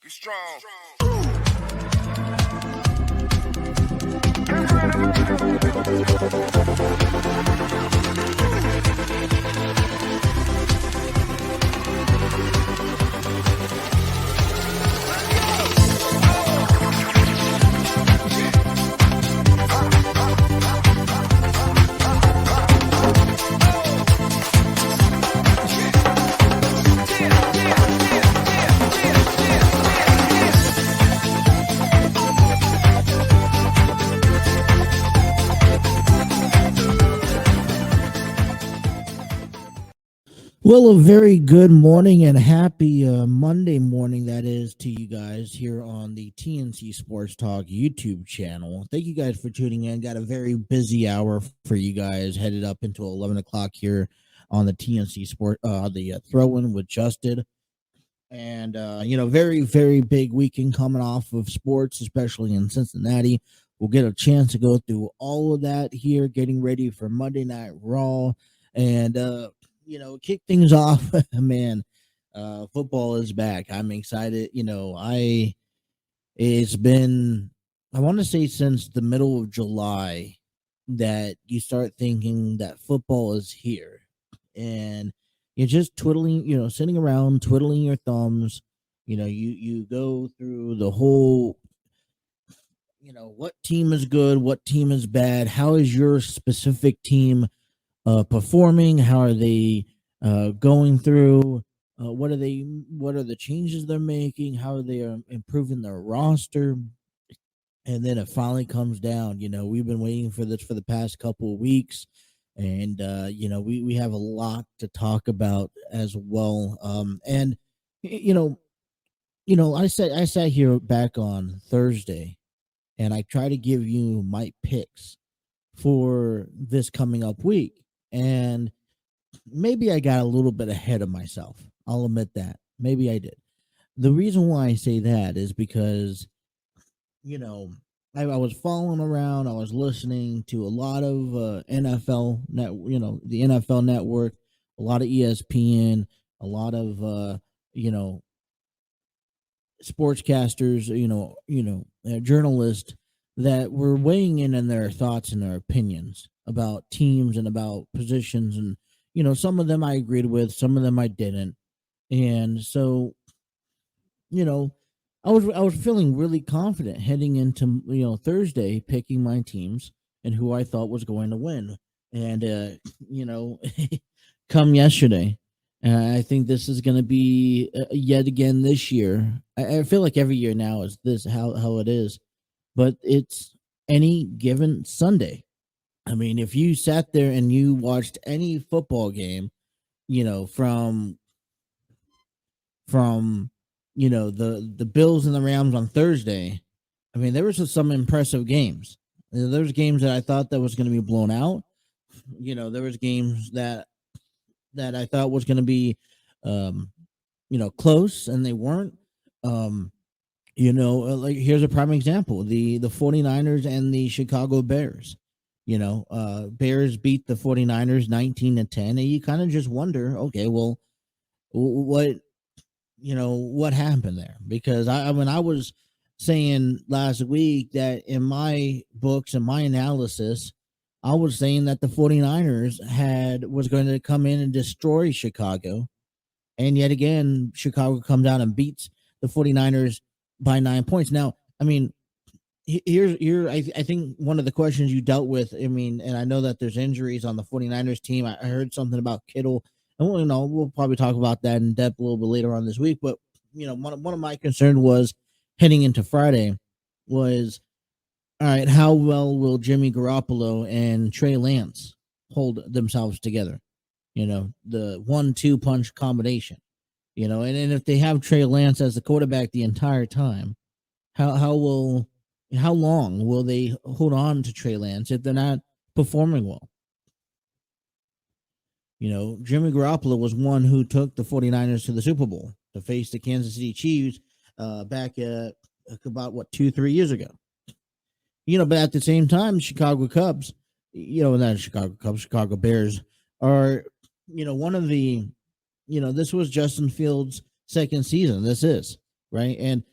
Be strong. Well, a very good morning and happy Monday morning, that is, to you guys here on the TNC Sports Talk YouTube channel. Thank you guys for tuning in. Got a very busy hour for you guys, headed up into 11 o'clock here on the TNC Sport, the throw-in with Justin. And, very, very big weekend coming off of sports, especially in Cincinnati. We'll get a chance to go through all of that here, getting ready for Monday Night Raw. And, kick things off, man. Football is back. I'm excited. It's been, I want to say, since the middle of July that you start thinking that football is here, and you're just twiddling, sitting around twiddling your thumbs. You go through the whole, what team is good, what team is bad, how is your specific team performing, how are they going through, what are the changes they're making, how are they improving their roster. And then it finally comes down. We've been waiting for this for the past couple of weeks, and we have a lot to talk about as well. And I sat here back on Thursday, and I try to give you my picks for this coming up week. And maybe I got a little bit ahead of myself. I'll admit that. Maybe I did. The reason why I say that is because, I was following around. I was listening to a lot of NFL the NFL Network, a lot of ESPN, a lot of sportscasters, journalists that were weighing in their thoughts and their opinions about teams and about positions. And, some of them I agreed with, some of them I didn't. And so, I was feeling really confident heading into, Thursday, picking my teams and who I thought was going to win. And, come yesterday, I think this is going to be yet again this year. I feel like every year now is this how it is, but it's any given Sunday. I mean, if you sat there and you watched any football game, from the Bills and the Rams on Thursday, I mean, there was some impressive games. There was games that I thought that was going to be blown out. There was games that I thought was going to be, close, and they weren't. Like, here's a prime example: the 49ers and the Chicago Bears. Bears beat the 49ers 19-10, and you kind of just wonder, okay, well, what happened there? Because I was saying last week that in my books and my analysis, I was saying that the 49ers was going to come in and destroy Chicago. And yet again, Chicago comes out and beats the 49ers by 9 points. Now, I mean, I think one of the questions you dealt with, and I know that there's injuries on the 49ers team. I heard something about Kittle, and we'll probably talk about that in depth a little bit later on this week. But, one of my concerns was heading into Friday was, all right, how well will Jimmy Garoppolo and Trey Lance hold themselves together? The 1-2 punch combination, and if they have Trey Lance as the quarterback the entire time, how long will they hold on to Trey Lance if they're not performing well? Jimmy Garoppolo was one who took the 49ers to the Super Bowl to face the Kansas City Chiefs back about 2-3 years ago. But at the same time, Chicago Cubs, not Chicago Cubs, Chicago Bears are, one of the, this was Justin Fields' second season. This is, right? And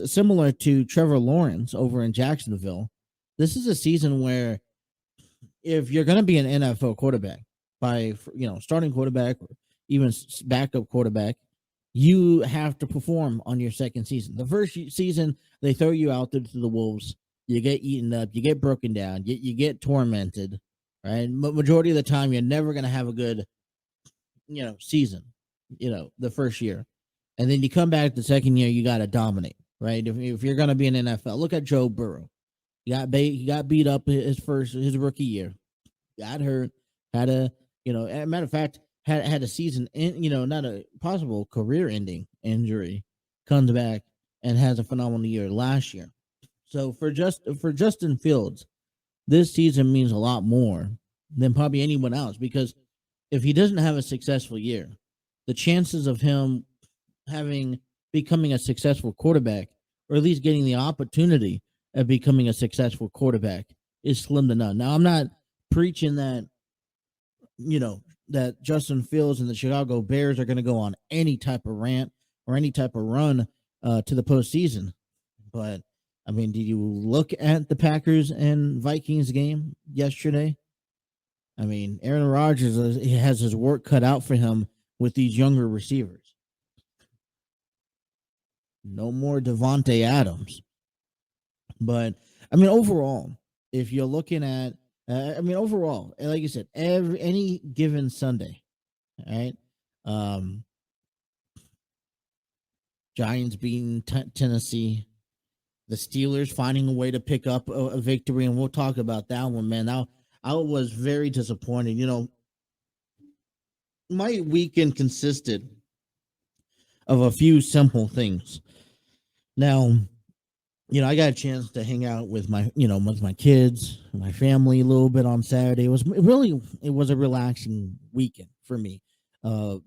similar to Trevor Lawrence over in Jacksonville, this is a season where if you're going to be an NFL quarterback, by starting quarterback or even backup quarterback, you have to perform on your second season. The first season, they throw you out there to the wolves. You get eaten up. You get broken down. You get tormented, right? But majority of the time, you're never going to have a good season. The first year, and then you come back the second year, you got to dominate, right? If you're going to be an NFL, look at Joe Burrow. He got beat up his rookie year, got hurt, had as a matter of fact, had a season not a possible career ending injury, comes back and has a phenomenal year last year. So for Justin Fields, this season means a lot more than probably anyone else, because if he doesn't have a successful year, the chances of him becoming a successful quarterback, or at least getting the opportunity of becoming a successful quarterback, is slim to none. Now, I'm not preaching that that Justin Fields and the Chicago Bears are going to go on any type of rant or any type of run to the postseason, but I mean, did you look at the Packers and Vikings game yesterday? I mean, Aaron Rodgers he has his work cut out for him with these younger receivers. No more Devontae Adams. But I mean, overall, if you're looking at, overall, like you said, any given Sunday, right? Giants beating Tennessee, the Steelers finding a way to pick up a victory, and we'll talk about that one, man. Now, I was very disappointed. My weekend consisted of a few simple things. Now, I got a chance to hang out with my kids, my family a little bit on Saturday. It was a relaxing weekend for me,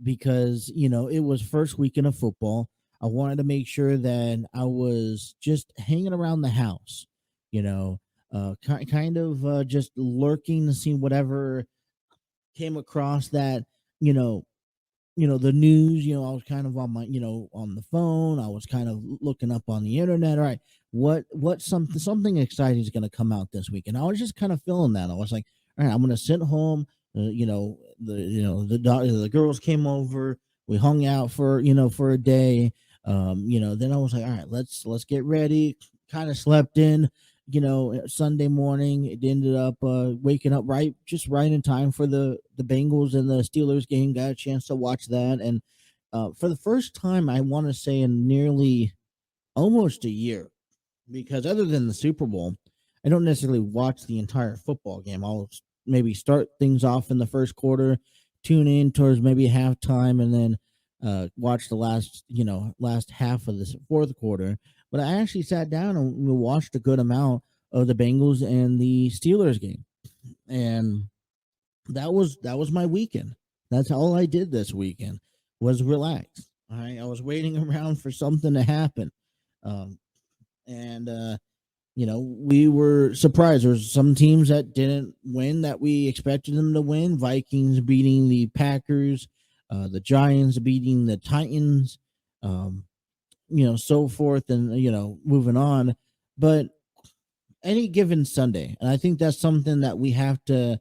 because it was first weekend of football. I wanted to make sure that I was just hanging around the house, kind of just lurking to see whatever came across that, the news. I was kind of on my, on the phone. I was kind of looking up on the internet. All right, what something exciting is going to come out this week, and I was just kind of feeling that. I was like, all right, I'm going to sit home. The girls came over. We hung out for a day. Then I was like, all right, let's get ready. Kind of slept in. Sunday morning, it ended up waking up right in time for the Bengals and the Steelers game. Got a chance to watch that, and for the first time, I want to say in nearly almost a year, because other than the Super Bowl, I don't necessarily watch the entire football game. I'll maybe start things off in the first quarter, tune in towards maybe halftime, and then watch the last half of the fourth quarter. But I actually sat down and we watched a good amount of the Bengals and the Steelers game, and that was my weekend. That's all I did this weekend, was relax. All right, I was waiting around for something to happen, and we were surprised. There's some teams that didn't win that we expected them to win. Vikings beating the Packers, the Giants beating the Titans, so forth, and moving on. But any given Sunday, and I think that's something that we have to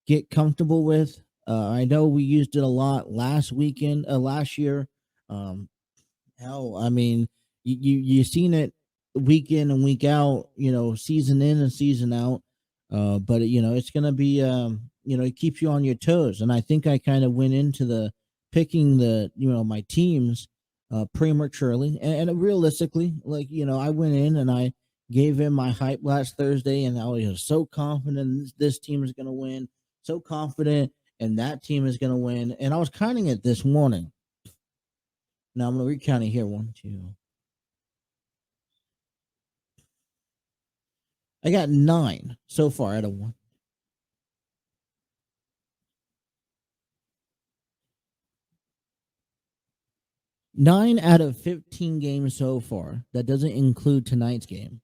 get comfortable with. I know we used it a lot last year. Hell, I mean, you seen it week in and week out, season in and season out. But it's gonna be it keeps you on your toes. And I think I kind of went into the picking my teams prematurely, and realistically, like, I went in and I gave him my hype last Thursday, and I was so confident this team is gonna win, so confident and that team is gonna win. And I was counting it this morning. Now I'm gonna recount it here. 1, 2. I got 9 so far out of 1. 9 out of 15 games so far. That doesn't include tonight's game,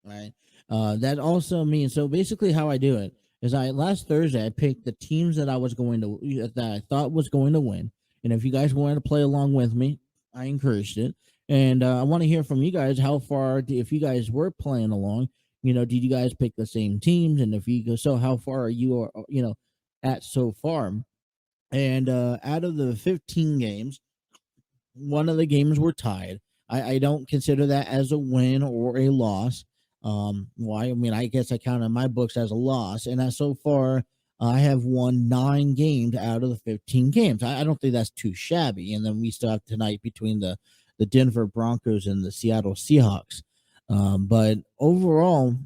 right? That also means, so basically how I do it is last Thursday I picked the teams that I thought was going to win, and if you guys wanted to play along with me, I encouraged it. And I want to hear from you guys how far, if you guys were playing along, did you guys pick the same teams? And if you go, so how far are you, at so far? And out of the 15 games, one of the games were tied. I don't consider that as a win or a loss. Why? I mean, I guess I count in my books as a loss. And so far, I have won 9 games out of the 15 games. I don't think that's too shabby. And then we still have tonight between the Denver Broncos and the Seattle Seahawks. But overall,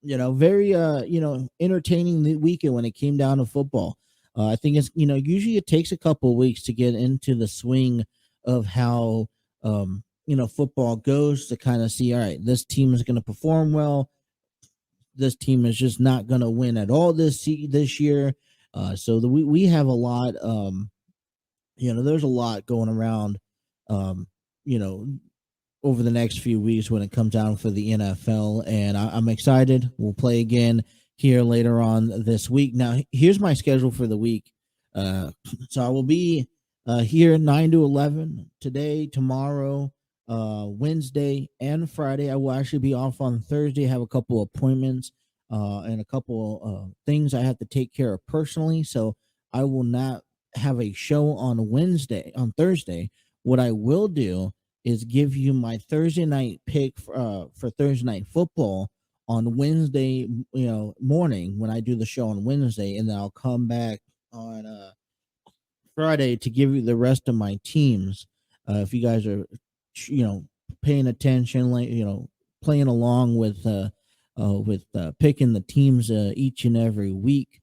very entertaining the weekend when it came down to football. I think it's usually it takes a couple of weeks to get into the swing of how football goes, to kind of see, all right, this team is going to perform well, this team is just not going to win at all this year. So we have a lot, there's a lot going around, um you know over the next few weeks when it comes down for the NFL, and I'm excited. We'll play again here later on this week. Now, here's my schedule for the week. Uh, so I will be here 9 to 11 today, tomorrow, Wednesday, and Friday. I will actually be off on Thursday. I have a couple appointments and a couple things I have to take care of personally, so I will not have a show on Thursday. What I will do is give you my Thursday night pick for Thursday night football on Wednesday, morning when I do the show on Wednesday, and then I'll come back on Friday to give you the rest of my teams. If you guys are, paying attention, like playing along with picking the teams each and every week.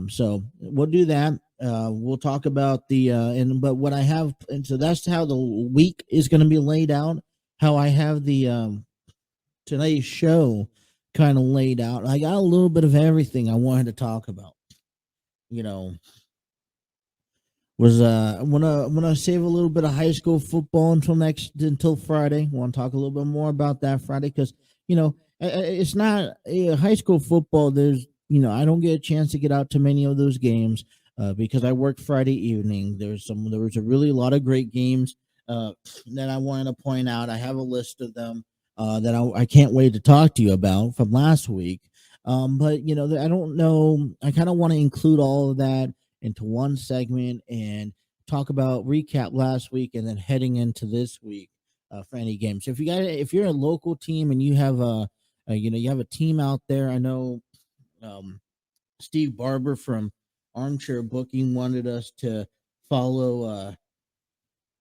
So we'll do that. We'll talk about but what I have, and so that's how the week is going to be laid out. How I have the today's show kind of laid out. I got a little bit of everything I wanted to talk about. You know, was I'm gonna save a little bit of high school football until Friday. Want to talk a little bit more about that Friday, because it's not high school football. There's I don't get a chance to get out to many of those games because I work Friday evening. There was a really lot of great games uh, that I wanted to point out. I have a list of them that I can't wait to talk to you about from last week. But I don't know. I kind of want to include all of that into one segment and talk about recap last week and then heading into this week for any games. So if you're a local team and you have you have a team out there, I know um, Steve Barber from Armchair Booking wanted us to follow. I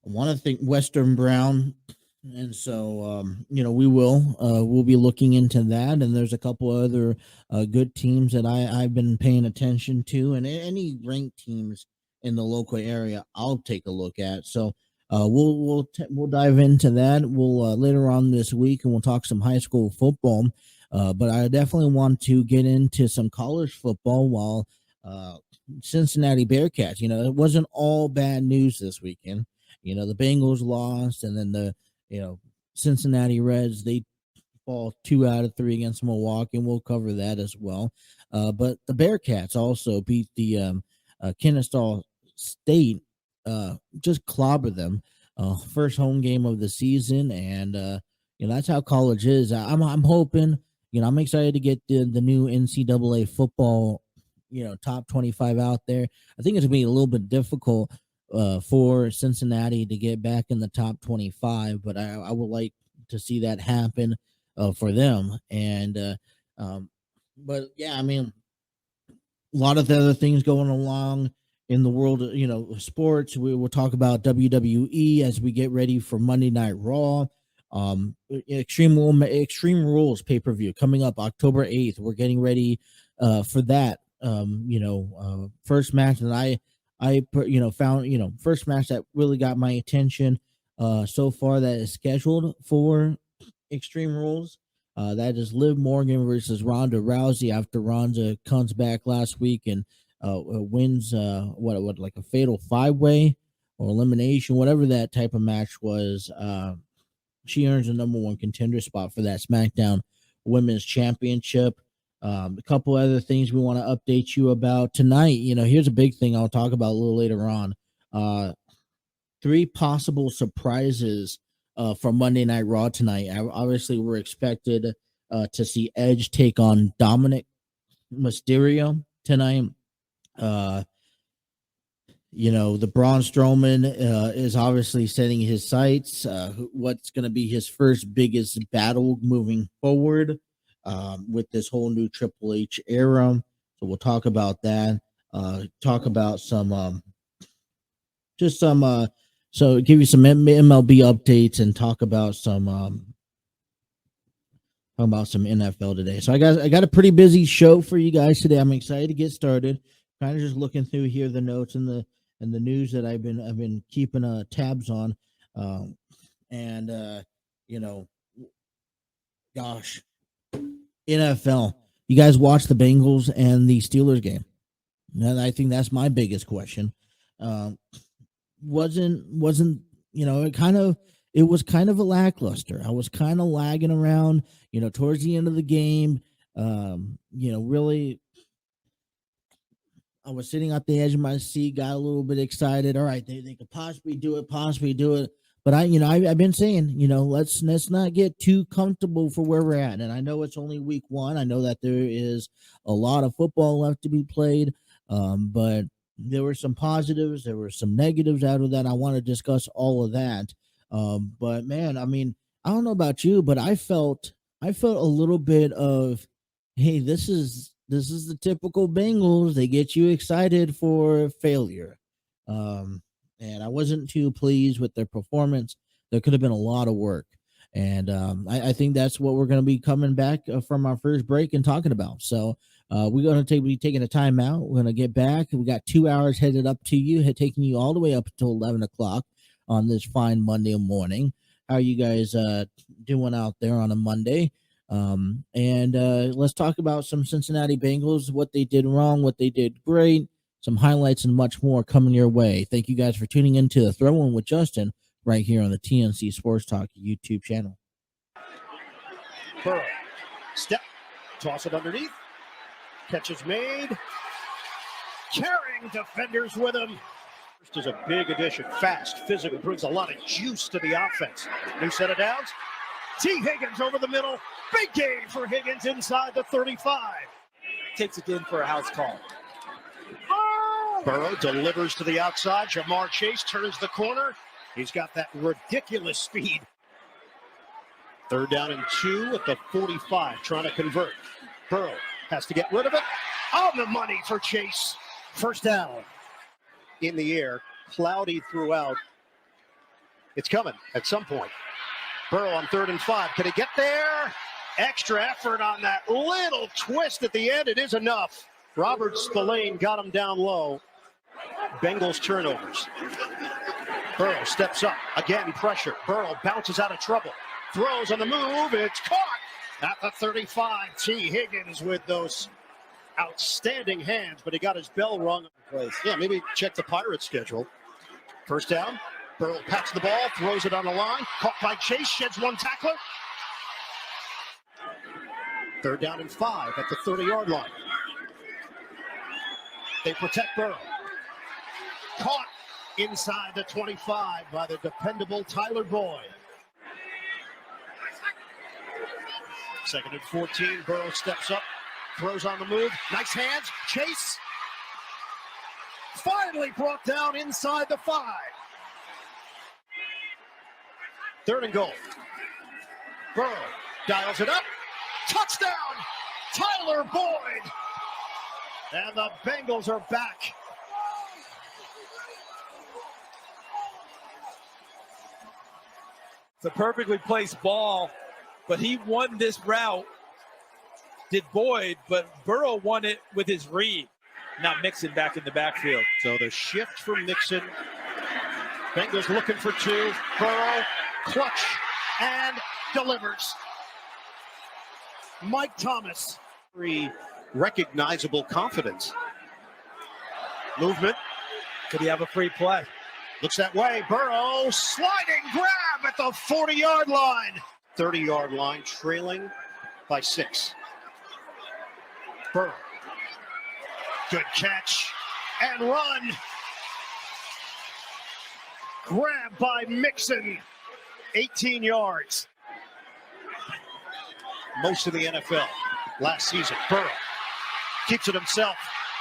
want to think Western Brown, and so we'll be looking into that. And there's a couple other good teams that I've been paying attention to, and any ranked teams in the local area I'll take a look at. So we'll dive into that. We'll later on this week, and we'll talk some high school football. But I definitely want to get into some college football while Cincinnati Bearcats. It wasn't all bad news this weekend. The Bengals lost, and then the Cincinnati Reds, they fall 2 out of 3 against Milwaukee, and we'll cover that as well. But the Bearcats also beat the Kennesaw State, just clobber them. First home game of the season, and that's how college is. I'm hoping. I'm excited to get the new NCAA football, top 25 out there. I think it's gonna be a little bit difficult for Cincinnati to get back in the top 25, but I would like to see that happen for them. And but yeah, I mean, a lot of the other things going along in the world of sports. We will talk about WWE as we get ready for Monday Night Raw. Extreme Rules pay-per-view coming up October 8th. We're getting ready for that. First match that I found, first match that really got my attention so far that is scheduled for Extreme Rules. That is Liv Morgan versus Ronda Rousey after Ronda comes back last week and wins what like a fatal 5-way or elimination, whatever that type of match was. She earns the #1 contender spot for that SmackDown Women's Championship. A couple other things we want to update you about tonight. Here's a big thing I'll talk about a little later on. 3 possible surprises for Monday Night Raw tonight. Obviously, we're expected to see Edge take on Dominic Mysterio tonight. Uh, the Braun Strowman is obviously setting his sights. What's going to be his first biggest battle moving forward with this whole new Triple H era? So we'll talk about that. Talk about some, so give you some MLB updates and talk about some NFL today. So I got a pretty busy show for you guys today. I'm excited to get started. Kind of just looking through here the notes and the news that I've been keeping tabs on, and gosh, NFL. You guys watch the Bengals and the Steelers game, and I think that's my biggest question. Wasn't it was kind of a lackluster. I was kind of lagging around, towards the end of the game. Really, I was sitting at the edge of my seat, got a little bit excited. All right, they could possibly do it. But I've been saying, let's not get too comfortable for where we're at. And I know it's only week 1. I know that there is a lot of football left to be played. But there were some positives, there were some negatives out of that. I want to discuss all of that. But man, I mean, I don't know about you, but I felt a little bit of, hey, this is the typical Bengals. They get you excited for failure. And I wasn't too pleased with their performance. There could have been a lot of work. And I think that's what we're going to be coming back from our first break and talking about. So we're going to be taking a timeout. We're going to get back. We got 2 hours headed up to you, taking you all the way up until 11 o'clock on this fine Monday morning. How are you guys doing out there on a Monday? And let's talk about some Cincinnati Bengals, what they did wrong, what they did great, some highlights and much more coming your way. Thank you guys for tuning in to the Throw In with Justin right here on the TNC Sports Talk YouTube channel. Burrow, step, toss it underneath, catch is made, carrying defenders with him. First is a big addition, fast, physical, brings a lot of juice to the offense. New set of downs, T. Higgins over the middle, big gain for Higgins inside the 35. Takes it in for a house call. Burrow delivers to the outside. Jamar Chase turns the corner. He's got that ridiculous speed. 3rd down and 2 at the 45, trying to convert. Burrow has to get rid of it. On the money for Chase. 1st down. In the air, cloudy throughout. It's coming at some point. Burrow on 3rd and 5. Can he get there? Extra effort on that little twist at the end. It is enough. Robert Spillane got him down low. Bengals turnovers. Burrow steps up. Again, pressure. Burrow bounces out of trouble. Throws on the move. It's caught at the 35. T. Higgins with those outstanding hands, but he got his bell rung. Yeah, maybe check the Pirates schedule. 1st down. Burrow pats the ball, throws it on the line. Caught by Chase, sheds one tackler. 3rd down and 5 at the 30-yard line. They protect Burrow. Caught inside the 25 by the dependable Tyler Boyd. 2nd and 14. Burrow steps up, throws on the move. Nice hands. Chase. Finally brought down inside the 5. 3rd and goal. Burrow dials it up. Touchdown, Tyler Boyd. And the Bengals are back. It's a perfectly placed ball, but he won this route, did Boyd, but Burrow won it with his read. Now Mixon back in the backfield. So the shift for Mixon. Bengals looking for 2. Burrow, clutch, and delivers. Mike Thomas. Very recognizable confidence. Movement. Could he have a free play? Looks that way. Burrow, sliding grab at the 40-yard line. 30-yard line, trailing by 6. Burrow. Good catch and run. Grab by Mixon. 18 yards. Most of the NFL last season. Burrow keeps it himself.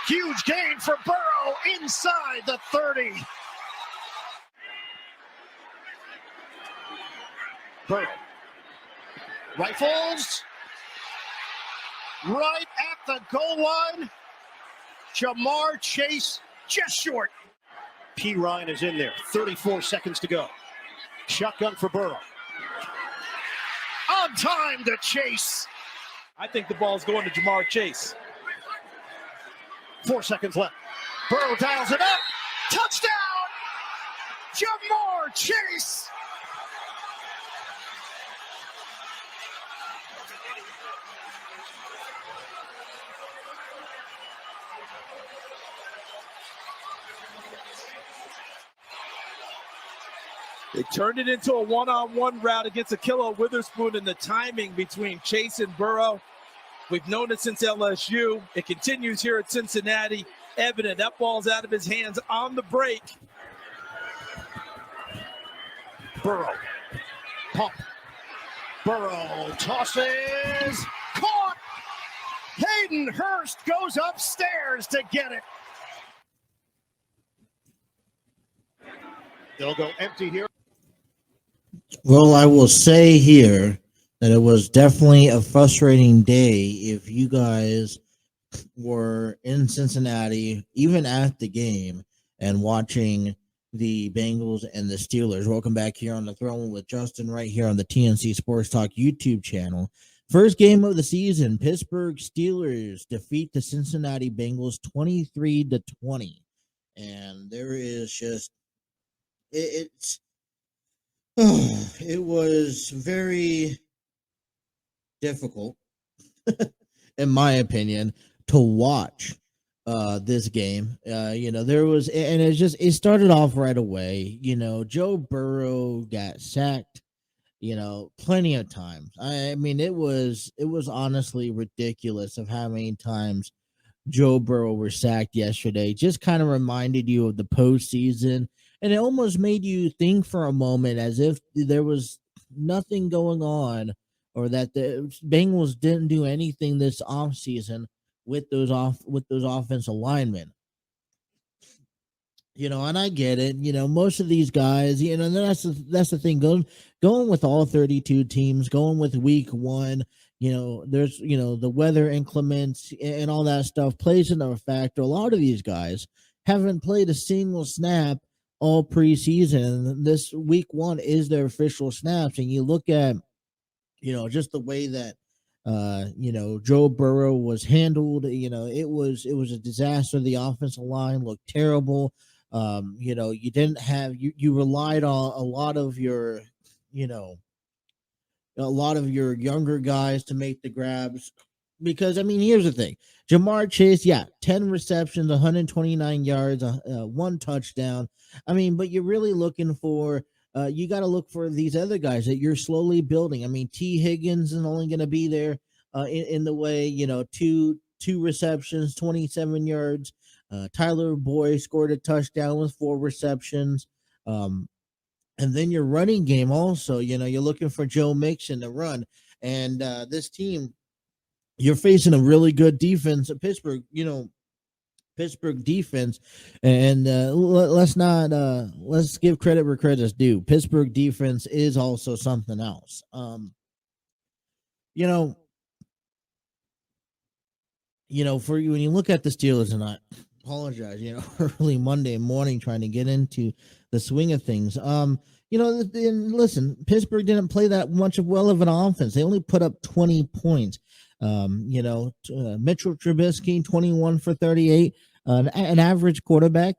Huge gain for Burrow inside the 30. Burrow rifles right at the goal line. Jamar Chase just short. P. Ryan is in there. 34 seconds to go. Shotgun for Burrow. On time to Chase. I think the ball's going to Jamar Chase. 4 seconds left. Burrow dials it up. Touchdown! Jamar Chase! They turned it into a one-on-one route against Akilla Witherspoon, and the timing between Chase and Burrow, we've known it since LSU. It continues here at Cincinnati. Evident that ball's out of his hands on the break. Burrow. Pump. Burrow tosses. Caught. Hayden Hurst goes upstairs to get it. They'll go empty here. Well, I will say here that it was definitely a frustrating day if you guys were in Cincinnati, even at the game, and watching the Bengals and the Steelers. Welcome back here on the Throne with Justin right here on the TNC Sports Talk YouTube channel. First game of the season, Pittsburgh Steelers defeat the Cincinnati Bengals 23-20. And there is just it was very difficult, in my opinion, to watch this game. There was, and it started off right away. Joe Burrow got sacked, plenty of times. I mean, it was honestly ridiculous of how many times Joe Burrow was sacked yesterday. Just kind of reminded you of the postseason. And it almost made you think for a moment as if there was nothing going on, or that the Bengals didn't do anything this offseason with those offensive linemen. And I get it. Most of these guys, that's the thing. Going with all 32 teams, going with week one, there's the weather inclements and all that stuff plays into a factor. A lot of these guys haven't played a single snap all preseason. This week one is their official snaps, and you look at just the way that Joe Burrow was handled. It was a disaster. The offensive line looked terrible. You didn't have you relied on a lot of your younger guys to make the grabs. Because, I mean, here's the thing. Jamar Chase, 10 receptions, 129 yards, one touchdown. I mean, but you're really looking for you got to look for these other guys that you're slowly building. I mean, T. Higgins is only going to be there in the way, two receptions, 27 yards. Tyler Boyd scored a touchdown with 4 receptions. And then your running game also, you're looking for Joe Mixon to run. And this team, you're facing a really good defense at Pittsburgh, Pittsburgh defense. And let's give credit where credit's due. Pittsburgh defense is also something else. For you, when you look at the Steelers, and I apologize, early Monday morning trying to get into the swing of things. Listen, Pittsburgh didn't play that much of an offense. They only put up 20 points. Mitchell Trubisky, 21 for 38, an average quarterback,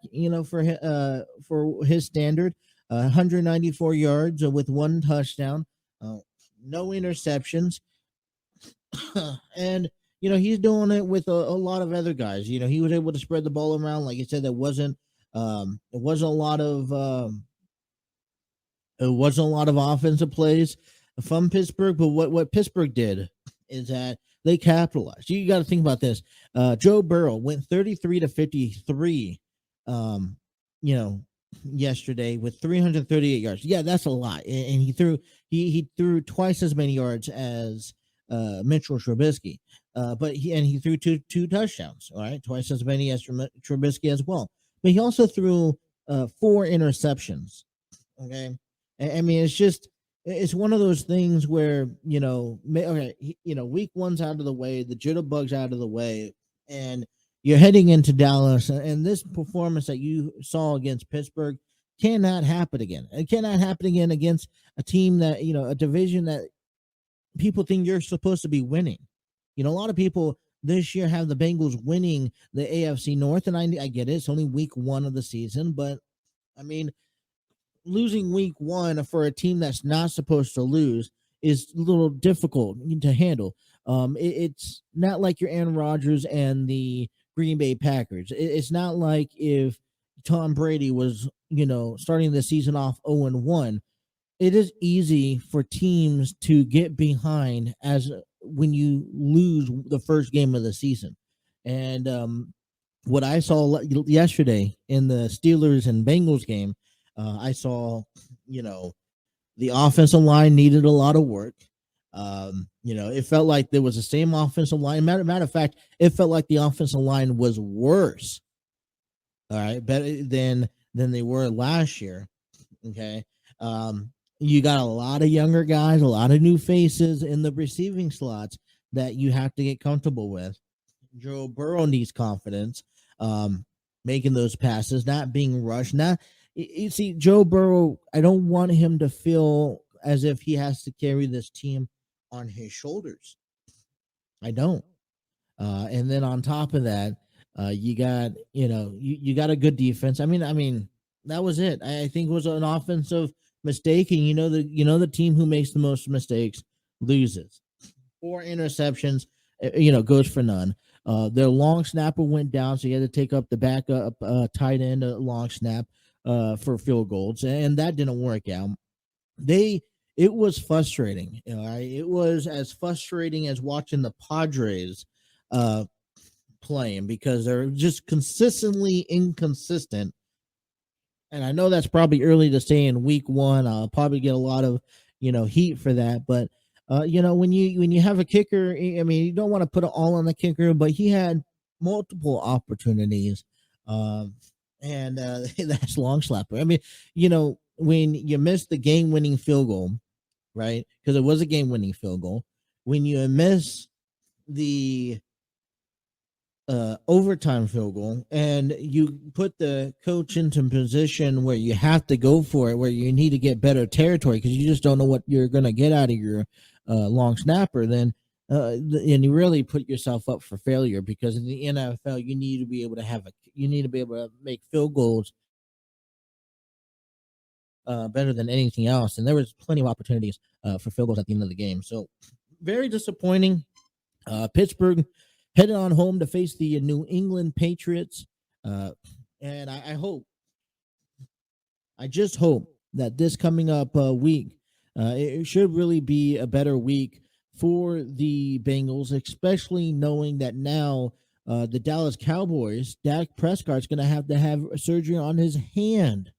for his standard, 194 yards with 1 touchdown, no interceptions. And, he's doing it with a lot of other guys. He was able to spread the ball around. Like I said, it wasn't a lot of offensive plays from Pittsburgh, but what Pittsburgh did is that they capitalized. You got to think about this. Joe Burrow went 33 to 53, yesterday with 338 yards. Yeah, that's a lot. And he threw twice as many yards as Mitchell Trubisky. But he threw two touchdowns. All right, twice as many as Trubisky as well. But he also threw 4 interceptions. Okay, I mean it's one of those things where week one's out of the way, the jitterbugs out of the way, and you're heading into Dallas, and this performance that you saw against Pittsburgh cannot happen again. It cannot happen again against a team that a division that people think you're supposed to be winning. A lot of people this year have the Bengals winning the AFC North, and I get it. It's only week one of the season, but I mean, losing week one for a team that's not supposed to lose is a little difficult to handle. It's not like your Aaron Rodgers and the Green Bay Packers. It's not like if Tom Brady was, starting the season off 0-1. It is easy for teams to get behind as when you lose the first game of the season. And what I saw yesterday in the Steelers and Bengals game, I saw, the offensive line needed a lot of work. It felt like there was the same offensive line. Matter of fact, it felt like the offensive line was worse. All right, better than they were last year. Okay. You got a lot of younger guys, a lot of new faces in the receiving slots that you have to get comfortable with. Joe Burrow needs confidence, making those passes, not being rushed. You see, Joe Burrow, I don't want him to feel as if he has to carry this team on his shoulders. I don't. And then on top of that, you got you got a good defense. I mean that was it. I think it was an offensive mistake, and the team who makes the most mistakes loses. 4 interceptions, goes for none. Their long snapper went down, so you had to take up the backup tight end long snap for field goals, and that didn't work out. It was frustrating. It was as frustrating as watching the Padres playing because they're just consistently inconsistent. And I know that's probably early to say in week one. I'll probably get a lot of, heat for that. But, when you have a kicker, I mean, you don't want to put it all on the kicker, but he had multiple opportunities. And that's long slapper. I mean, when you miss the game-winning field goal, right? Because it was a game-winning field goal. When you miss the overtime field goal and you put the coach into a position where you have to go for it, where you need to get better territory because you just don't know what you're going to get out of your long snapper, then and you really put yourself up for failure because in the NFL you need to be able to make field goals better than anything else, and there was plenty of opportunities for field goals at the end of the game. So very disappointing. Pittsburgh headed on home to face the New England Patriots. And I just hope that this coming up week, it should really be a better week for the Bengals, especially knowing that now the Dallas Cowboys, Dak Prescott's going to have surgery on his hand.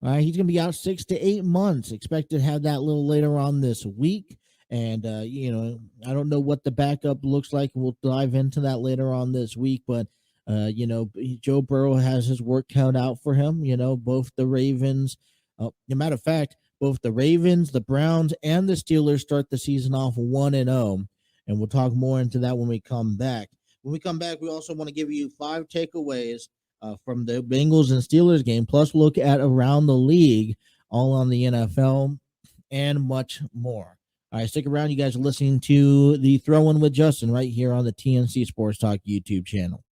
All right, he's going to be out 6 to 8 months. Expected to have that a little later on this week. And, I don't know what the backup looks like. We'll dive into that later on this week. But, Joe Burrow has his work cut out for him. Both the Ravens, as a matter of fact, both the Ravens, the Browns, and the Steelers start the season off 1-0. And we'll talk more into that when we come back. When we come back, we also want to give you 5 takeaways from the Bengals and Steelers game, plus look at around the league, all on the NFL, and much more. All right, stick around. You guys are listening to the Throw In with Justin right here on the TNC Sports Talk YouTube channel.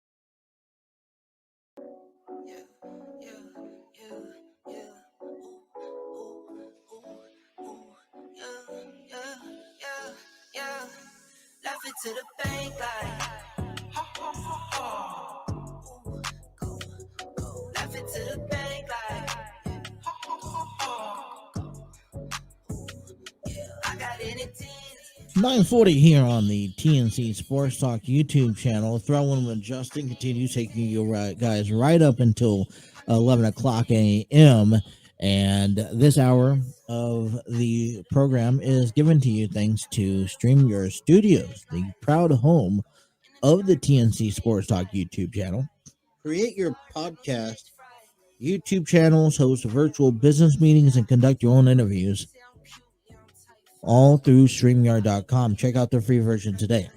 Left it to the bank like, ha, ha, ha, ha. Go. Left it to the bank like, ha, ha, ha, ha. I got anything. 9:40 here on the TNC Sports Talk YouTube channel. Throw In with Justin continues taking you guys right up until 11 o'clock a.m. And this hour of the program is given to you thanks to StreamYard Studios, the proud home of the TNC Sports Talk YouTube channel. Create your podcast YouTube channels, host virtual business meetings, and conduct your own interviews all through StreamYard.com. Check out their free version today.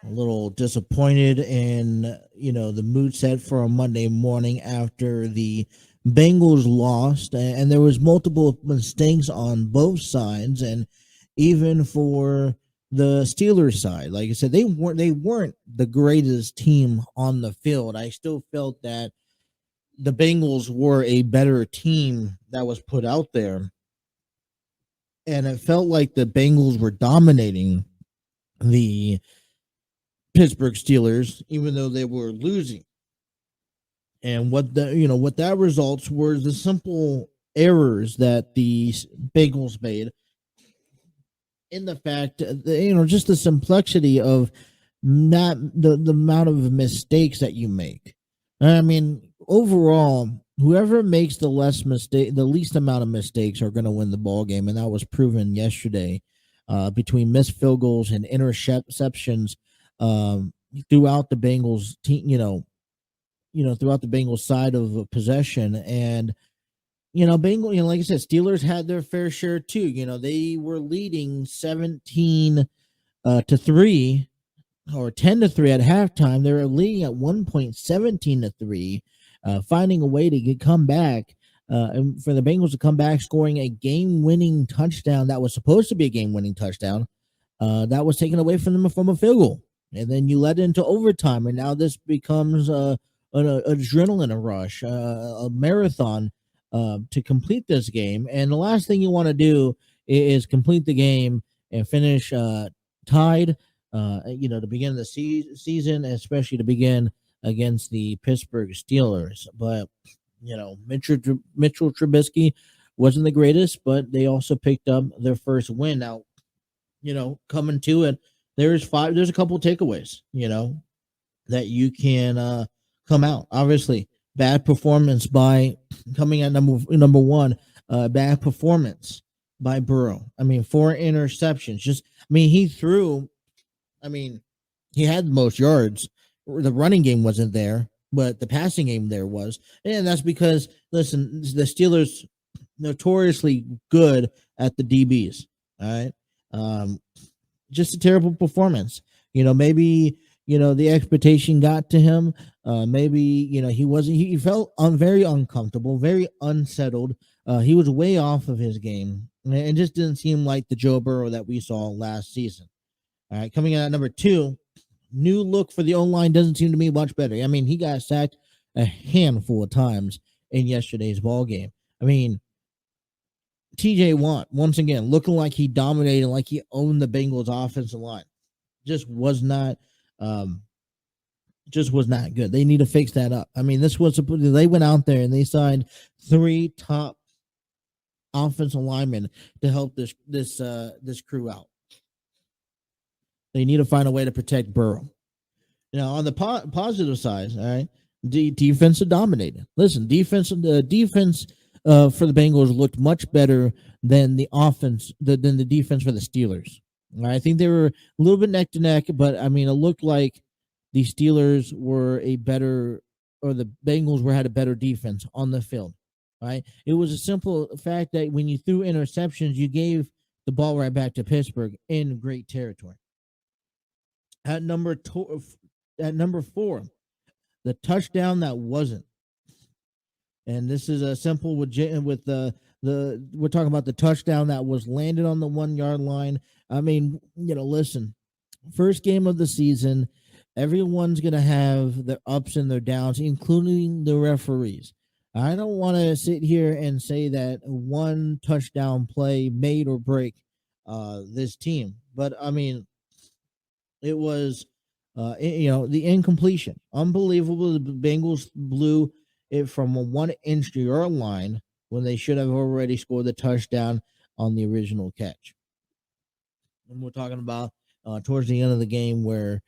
A little disappointed in the mood set for a Monday morning after the Bengals lost, and there was multiple mistakes on both sides, and even for the Steelers side, like I said, they weren't the greatest team on the field. I still felt that the Bengals were a better team that was put out there, and it felt like the Bengals were dominating the Pittsburgh Steelers, even though they were losing. And what that results were the simple errors that the Bengals made in the fact, just the complexity of not the amount of mistakes that you make. I mean, overall, whoever makes the least amount of mistakes are going to win the ball game, and that was proven yesterday between missed field goals and interceptions throughout the Bengals team. Throughout the Bengals side of possession, and Bengal, like I said, Steelers had their fair share too. They were leading 17-3 or 10-3 at halftime. They were leading at one point 17-3, finding a way to come back, and for the Bengals to come back, scoring a game-winning touchdown that was supposed to be a game-winning touchdown, that was taken away from them from a field goal, and then you led into overtime, and now this becomes an adrenaline rush, a marathon to complete this game. And the last thing you want to do is complete the game and finish tied, to begin the season, especially to begin against the Pittsburgh Steelers. But, Mitchell Trubisky wasn't the greatest, but they also picked up their first win. Now, coming to it, there's a couple takeaways, that you can come out. Obviously, bad performance by coming at number one. Bad performance by Burrow. 4 interceptions. He threw. He had the most yards. The running game wasn't there, but the passing game there was, and that's because the Steelers notoriously good at the DBs. All right, just a terrible performance. Maybe the expectation got to him. Maybe he wasn't. He felt very uncomfortable, very unsettled. He was way off of his game, and just didn't seem like the Joe Burrow that we saw last season. All right, coming in at number 2, new look for the O-line doesn't seem to me much better. He got sacked a handful of times in yesterday's ball game. TJ Watt once again looking like he dominated, like he owned the Bengals offensive line. Just was not good. They need to fix that up. They went out there and they signed 3 top offensive linemen to help this crew out. They need to find a way to protect Burrow. On the positive side, all right, the defense dominated. Listen, defense for the Bengals looked much better than the offense than the defense for the Steelers. I think they were a little bit neck to neck, but it looked like the Steelers were the Bengals had a better defense on the field. Right? It was a simple fact that when you threw interceptions, you gave the ball right back to Pittsburgh in great territory. At number 4, the touchdown that wasn't. And this is a simple with the we're talking about the touchdown that was landed on the 1-yard line. Listen, first game of the season, everyone's going to have their ups and their downs, including the referees. I don't want to sit here and say that one touchdown play made or break this team, but it was the incompletion. Unbelievable. The Bengals blew it from a 1-inch yard line when they should have already scored the touchdown on the original catch. And we're talking about towards the end of the game where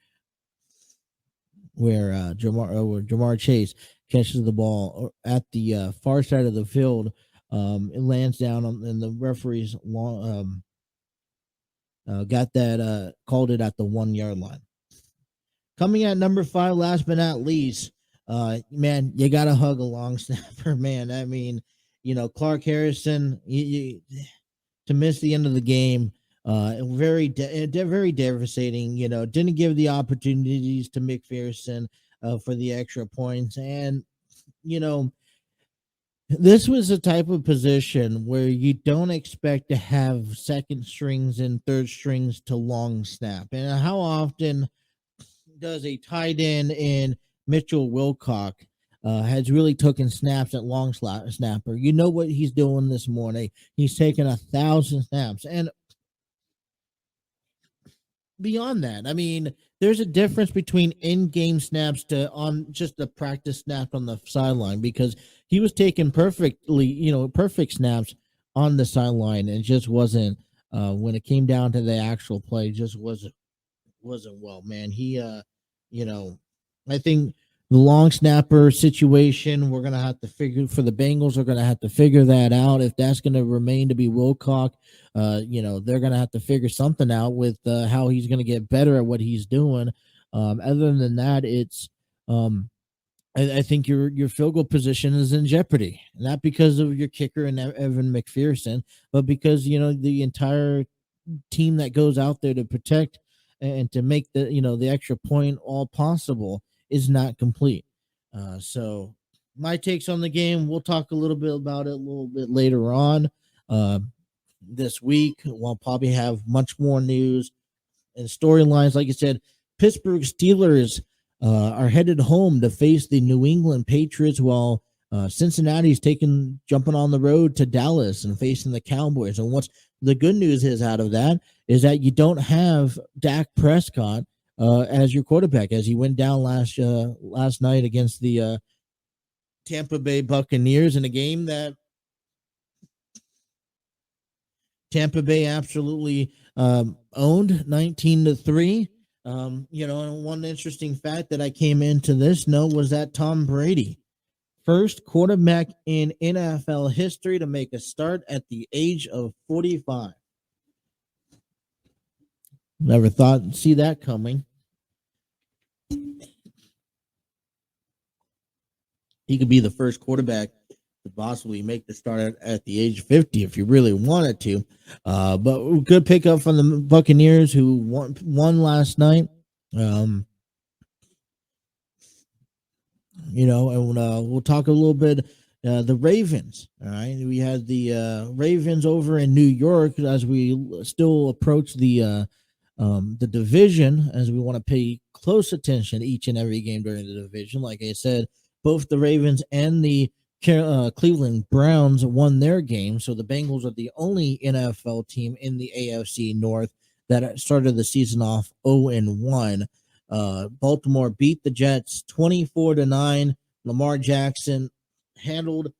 where Jamar Chase catches the ball at the far side of the field. It lands down and the referees got that called it at the 1 yard line. Coming at number 5, last but not least, man, you gotta hug a long snapper, man. I mean, Clark Harrison, to miss the end of the game, very devastating. Didn't give the opportunities to McPherson for the extra points, and this was a type of position where you don't expect to have second strings and third strings to long snap. And how often does a tight end in Mitchell Wilcock has really taken snaps at long snapper? You know what he's doing this morning? He's taken 1,000 snaps. And beyond that, I mean, there's a difference between in-game snaps to on just the practice snap on the sideline, because he was taking perfect snaps on the sideline, and just wasn't when it came down to the actual play, just wasn't well, man. He I think the long snapper situation, we're gonna have to figure for the Bengals. Are gonna have to figure that out. If that's gonna remain to be Wilcock, they're gonna have to figure something out with how he's gonna get better at what he's doing. Other than that, it's I think your field goal position is in jeopardy, not because of your kicker and Evan McPherson, but because the entire team that goes out there to protect and to make the extra point all possible is not complete. So my takes on the game, we'll talk a little bit about it a little bit later on this week. We'll probably have much more news and storylines. Like I said, Pittsburgh Steelers are headed home to face the New England Patriots, while Cincinnati's jumping on the road to Dallas and facing the Cowboys. And what's the good news is out of that is that you don't have Dak Prescott as your quarterback, as he went down last night against the Tampa Bay Buccaneers in a game that Tampa Bay absolutely owned 19-3. And one interesting fact that I came into this note was that Tom Brady, first quarterback in NFL history to make a start at the age of 45. Never thought I'd see that coming. He could be the first quarterback to possibly make the start at the age of 50 if you really wanted to. But good pickup from the Buccaneers, who won last night. And we'll talk a little bit the Ravens. All right, we had the Ravens over in New York as we still approach the division, as we want to pay close attention each and every game during the division. Like I said, both the Ravens and the Cleveland Browns won their game, so the Bengals are the only NFL team in the AFC North that started the season off 0-1. Baltimore beat the Jets 24-9. Lamar Jackson handled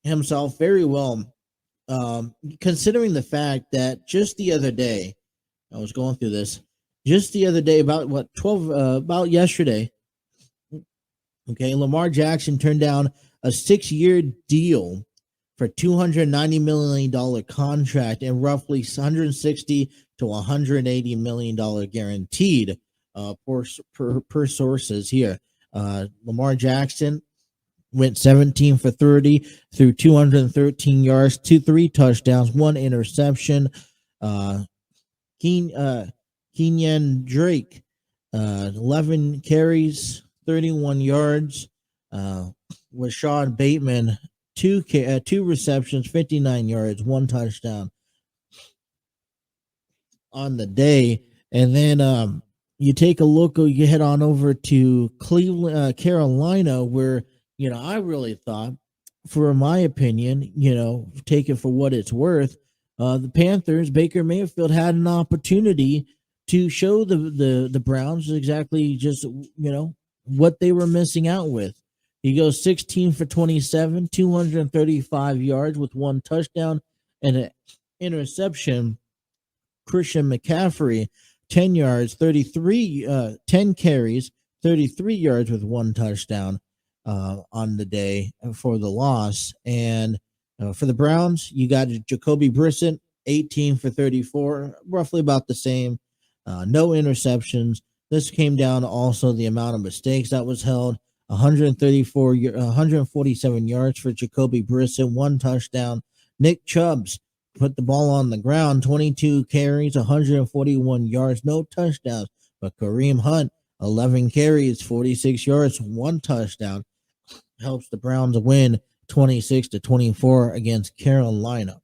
himself very well, considering the fact that just the other day, I was going through this, just the other day, about yesterday, okay, Lamar Jackson turned down a 6-year deal for $290 million contract and roughly $160 to $180 million guaranteed per sources here. Lamar Jackson went 17 for 30 through 213 yards, 3 touchdowns, 1 interception. Kenyan Drake, 11 carries, 31 yards. Rashad Bateman, 2 receptions, 59 yards, 1 touchdown on the day. And then you take a look, you head on over to Cleveland, Carolina, where, I really thought, for my opinion, take it for what it's worth, the Panthers, Baker Mayfield had an opportunity to show the Browns exactly just, what they were missing out with. He goes 16 for 27, 235 yards with 1 touchdown and an interception. Christian McCaffrey, 10 yards, 10 carries, 33 yards with 1 touchdown on the day for the loss. And for the Browns, you got Jacoby Brissett, 18 for 34, roughly about the same. No interceptions. This came down to also the amount of mistakes that was held. 147 yards for Jacoby Brissett, 1 touchdown. Nick Chubbs put the ball on the ground, 22 carries, 141 yards, no touchdowns. But Kareem Hunt, 11 carries, 46 yards, 1 touchdown. Helps the Browns win 26-24 against Carolina.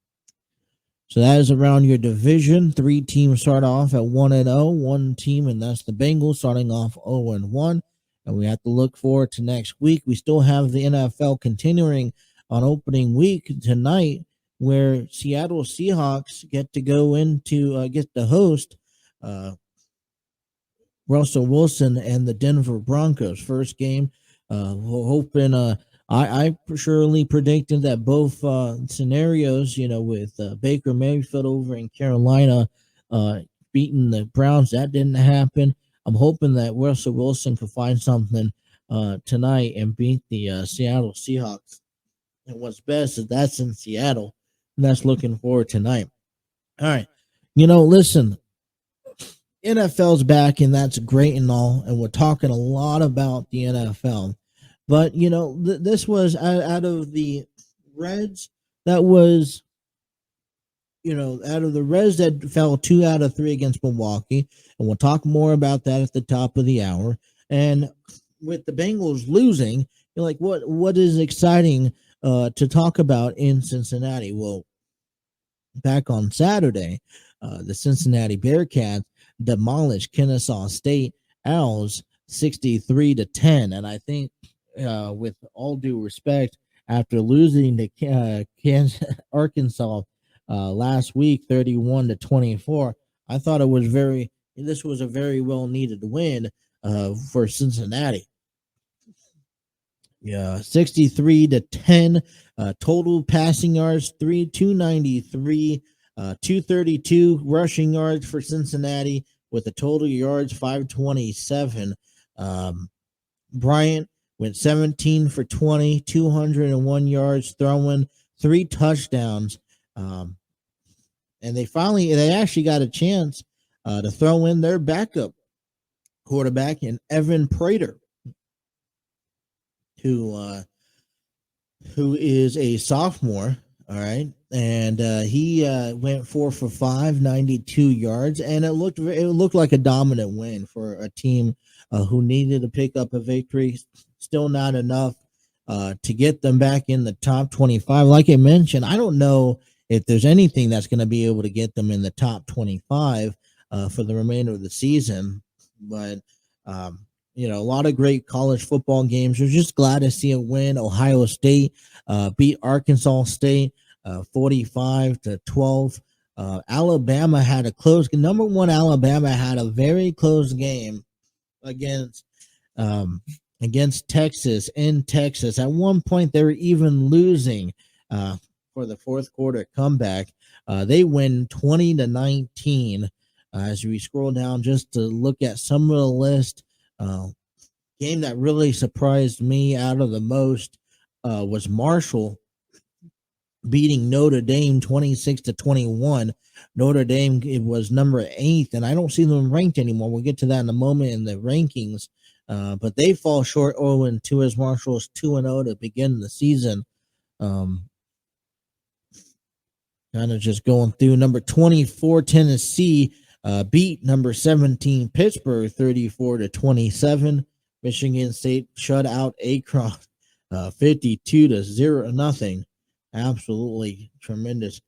So that is around your division. 3 teams start off at 1-0. One team, and that's the Bengals, starting off 0-1. And we have to look forward to next week. We still have the NFL continuing on opening week tonight, where Seattle Seahawks get to go into get to host Russell Wilson and the Denver Broncos. First game. We're hoping. I surely predicted that both scenarios, with Baker Mayfield over in Carolina beating the Browns, that didn't happen. I'm hoping that Russell Wilson could find something tonight and beat the Seattle Seahawks. And what's best is that's in Seattle, and that's looking forward tonight. All right. Listen, NFL's back, and that's great and all, and we're talking a lot about the NFL. But, this was out of the Reds that was, out of the Reds that fell 2 out of 3 against Milwaukee. And we'll talk more about that at the top of the hour. And with the Bengals losing, you're like, what is exciting to talk about in Cincinnati? Well, back on Saturday, the Cincinnati Bearcats demolished Kennesaw State Owls 63-10. And I think, with all due respect, after losing to Arkansas last week 31-24, I thought this was a very well needed win for Cincinnati. 63-10, total passing yards 293, 232 rushing yards for Cincinnati with a total yards 527. Bryant went 17 for 20, 201 yards throwing, 3 touchdowns. And they actually got a chance to throw in their backup quarterback in Evan Prater, who is a sophomore. All right. And he went 4 for 5, 92 yards, and it looked like a dominant win for a team who needed to pick up a victory. Still not enough to get them back in the top 25. Like I mentioned, I don't know if there's anything that's going to be able to get them in the top 25 for the remainder of the season. But, a lot of great college football games. We're just glad to see a win. Ohio State beat Arkansas State 45-12. Alabama had a close. Number 1, Alabama had a very close game against Texas in Texas. At one point, they were even losing for the fourth quarter comeback. They win 20-19. As we scroll down just to look at some of the list, game that really surprised me out of the most was Marshall beating Notre Dame 26-21. Notre Dame, it was number 8, and I don't see them ranked anymore. We'll get to that in a moment in the rankings. But they fall short 0-2 as Marshall is 2-0 to begin the season. Kind of just going through. Number 24, Tennessee beat number 17, Pittsburgh 34-27. Michigan State shut out Akron 52-0. Absolutely tremendous.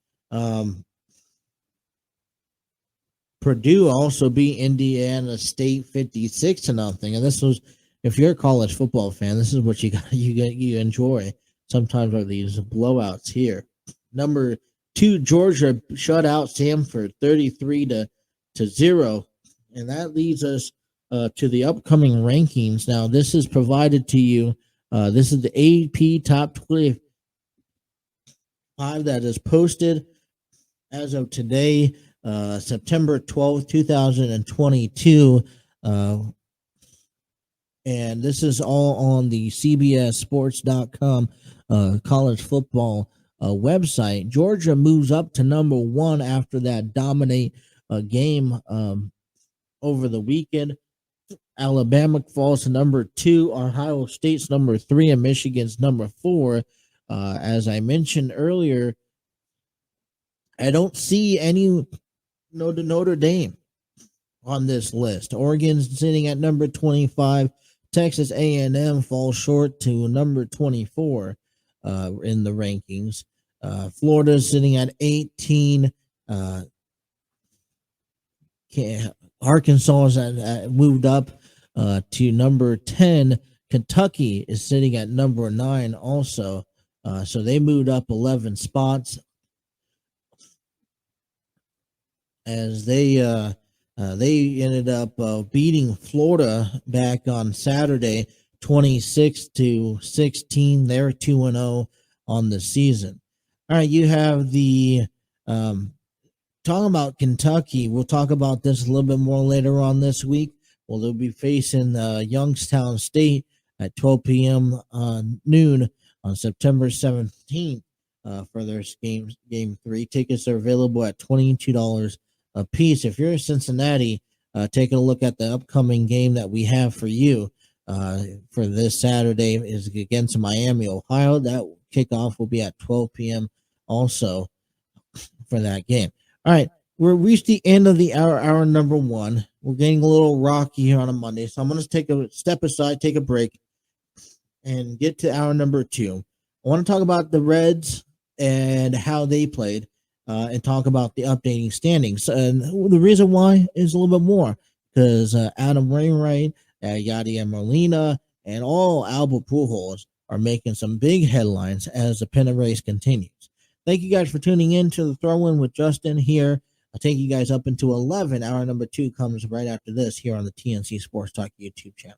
Purdue also beat Indiana State 56-0. And this was, if you're a college football fan, this is what you enjoy. Sometimes are these blowouts here. Number 2, Georgia shut out Samford 33-0. And that leads us to the upcoming rankings. Now, this is provided to you. This is the AP Top 25 that is posted as of today, September 12th, 2022. And this is all on the CBSSports.com college football website. Georgia moves up to number 1 after that dominate game over the weekend. Alabama falls to number 2. Ohio State's number 3, and Michigan's number 4. As I mentioned earlier, I don't see any Notre Dame on this list. Oregon's sitting at number 25. Texas A&M falls short to number 24 in the rankings. Florida's sitting at 18. Arkansas has moved up to number 10. Kentucky is sitting at number 9 also. So they moved up 11 spots as they ended up beating Florida back on Saturday, 26-16. They're 2-0 on the season. All right, you have the talking about Kentucky. We'll talk about this a little bit more later on this week. Well, they'll be facing Youngstown State at 12 p.m. Noon on September 17th for their game 3. Tickets are available at $22 a piece. If you're in Cincinnati, taking a look at the upcoming game that we have for you for this Saturday is against Miami, Ohio. That kickoff will be at 12 p.m. also for that game. All right, we're reached the end of the hour number 1. We're getting a little rocky here on a Monday, so I'm going to take a step aside, take a break, and get to hour number 2. I want to talk about the Reds and how they played, and talk about the updating standings. And the reason why is a little bit more because Adam Wainwright, Yadier Molina, and all Albert Pujols are making some big headlines as the pennant race continues. Thank you guys for tuning in to the Throw-In with Justin here. I'll take you guys up into 11. Hour number 2 comes right after this here on the TNC Sports Talk YouTube channel.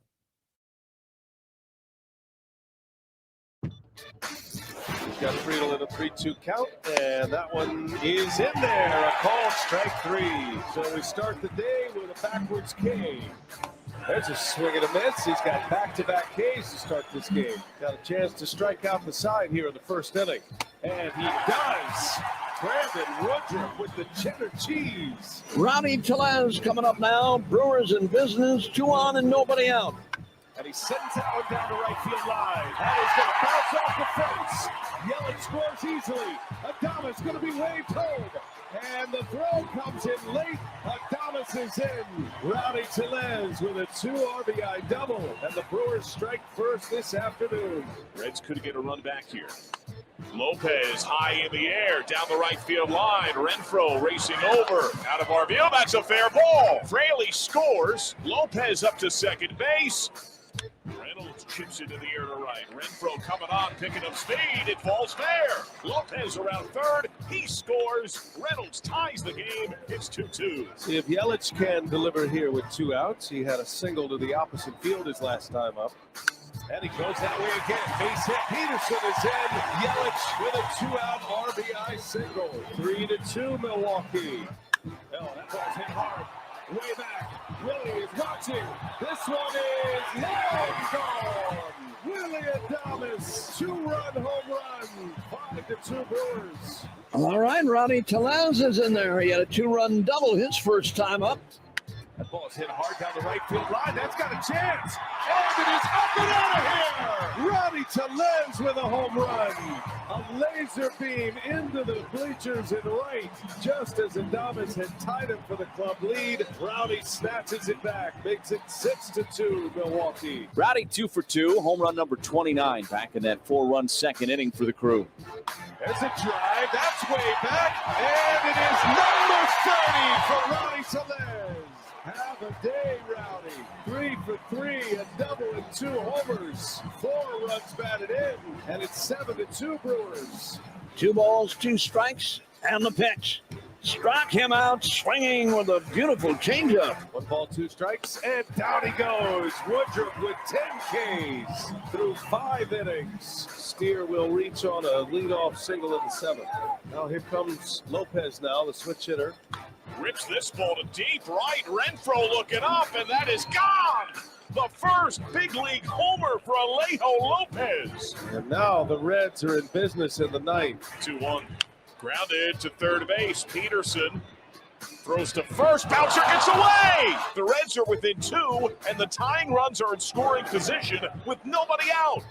He's got Friedel in a 3-2 count, and that one is in there. A called strike 3. So we start the day with a backwards K. There's a swing and a miss. He's got back-to-back Ks to start this game. Got a chance to strike out the side here in the first inning. And he does. Brandon Woodruff with the cheddar cheese. Rowdy Tellez coming up now. Brewers in business. 2 on and nobody out. And he sends that one down the right field line. That is going to bounce off the fence. Yelich scores easily. Adames going to be waved home. And the throw comes in late. Adames is in. Rowdy Tellez with a 2 RBI double. And the Brewers strike first this afternoon. Reds could get a run back here. Lopez high in the air, down the right field line. Renfroe racing over. Out of our view, that's a fair ball. Fraley scores. Lopez up to second base. Reynolds chips into the air to right. Renfroe coming on, picking up speed. It falls fair. Lopez around third. He scores. Reynolds ties the game. It's 2-2. See if Yelich can deliver here with 2 outs. He had a single to the opposite field his last time up. And he goes that way again. Base hit. Peterson is in. Yelich with a 2-out RBI single. 3-2 Milwaukee. Oh, that ball's hit hard. Way back. Willie is watching. This one is long gone. Willie Adames, 2-run home run. 5-2 Brewers. All right, Rowdy Tellez is in there. He had a 2-run double his first time up. That ball's hit hard down the right field line. That's got a chance. And it is up and out of here. Rowdy Tellez with a home run. A laser beam into the bleachers in right. Just as Adames had tied him for the club lead, Rowdy snatches it back. Makes it 6-2 Milwaukee. Rowdy 2 for 2, home run number 29, back in that 4-run second inning for the Crew. There's a drive. That's way back. And it is number 30 for Rowdy Tellez. Have a day, Rowdy. 3 for 3, a double and 2 homers. 4 runs batted in, and it's 7-2 Brewers. 2 balls, 2 strikes, and the pitch. Struck him out swinging with a beautiful changeup. 1 ball, 2 strikes, and down he goes. Woodruff with 10 Ks through 5 innings. Steer will reach on a leadoff single in the 7th. Now here comes Lopez now, the switch hitter. Rips this ball to deep right. Renfroe looking up, and that is gone. The first big league homer for Alejo Lopez. And now the Reds are in business in the ninth. 2-1. Grounded to third base. Peterson throws to first. Bouncer gets away. The Reds are within 2, and the tying runs are in scoring position with nobody out.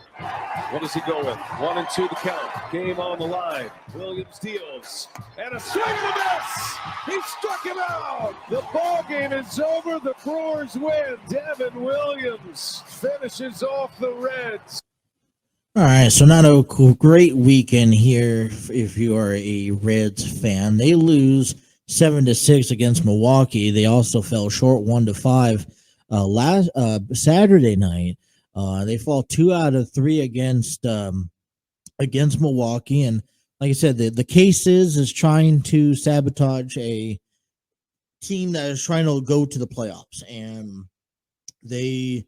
What does he go with? 1 and 2 the count. Game on the line. Williams deals. And a swing and a miss. He struck him out. The ball game is over. The Brewers win. Devin Williams finishes off the Reds. All right, so not a great weekend here if you are a Reds fan. They lose 7-6 against Milwaukee. They also fell short 1-5 last Saturday night. They fall 2 out of 3 against Milwaukee, and like I said, the case is trying to sabotage a team that is trying to go to the playoffs, and they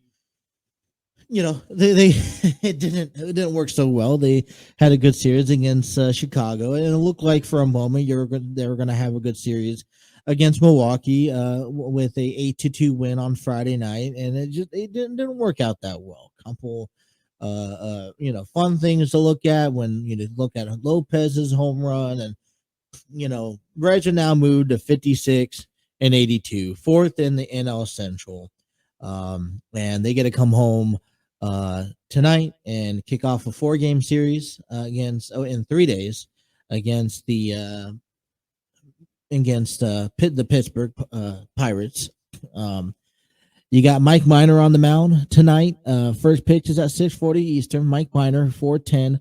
it didn't work so well. They had a good series against Chicago, and it looked like for a moment they were going to have a good series against Milwaukee with a 8-2 win on Friday night, and it didn't work out that well. Couple fun things to look at when you look at Lopez's home run, and Reds are now moved to 56 and 82, fourth in the NL Central, and they get to come home tonight and kick off a 4-game series in 3 days against the Pittsburgh Pirates. You got Mike Minor on the mound tonight. First pitch is at 6:40 Eastern. Mike Minor, 4.10,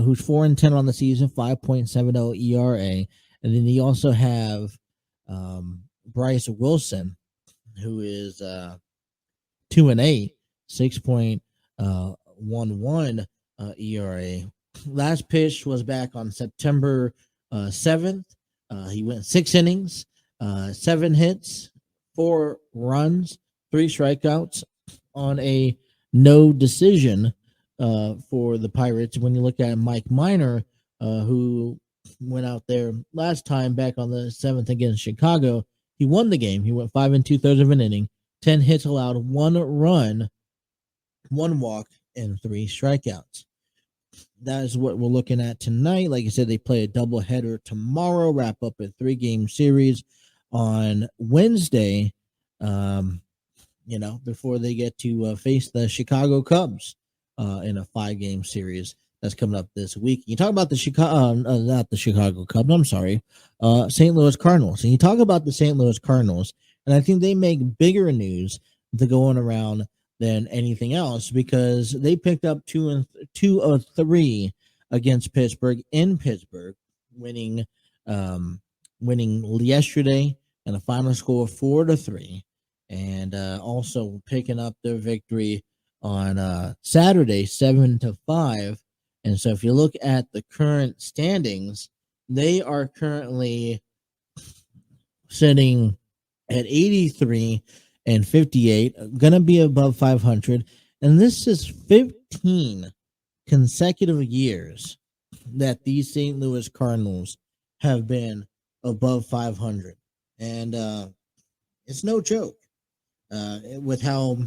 who's 4-10 on the season, 5.70 ERA, and then you also have Bryce Wilson, who is 2-8. 6.11 ERA. Last pitch was back on September 7th. He went 6 innings, 7 hits, 4 runs, 3 strikeouts on a no decision for the Pirates. When you look at Mike Minor, who went out there last time back on the 7th against Chicago, he won the game. He went 5 2/3 of an inning, 10 hits allowed, 1 run, 1 walk, and 3 strikeouts. That is what we're looking at tonight. Like I said, they play a doubleheader tomorrow, wrap up a 3-game series on Wednesday, before they get to face the Chicago Cubs in a 5-game series that's coming up this week. You talk about not the Chicago Cubs, I'm sorry, St. Louis Cardinals. And you talk about the St. Louis Cardinals, and I think they make bigger news to going around than anything else because they picked up 2 of 3 against Pittsburgh in Pittsburgh, winning yesterday and a final score of 4-3, and also picking up their victory on Saturday 7-5. And so if you look at the current standings, they are currently sitting at 83 and 58, going to be above 500. And this is 15 consecutive years that these St. Louis Cardinals have been above 500. And it's no joke with how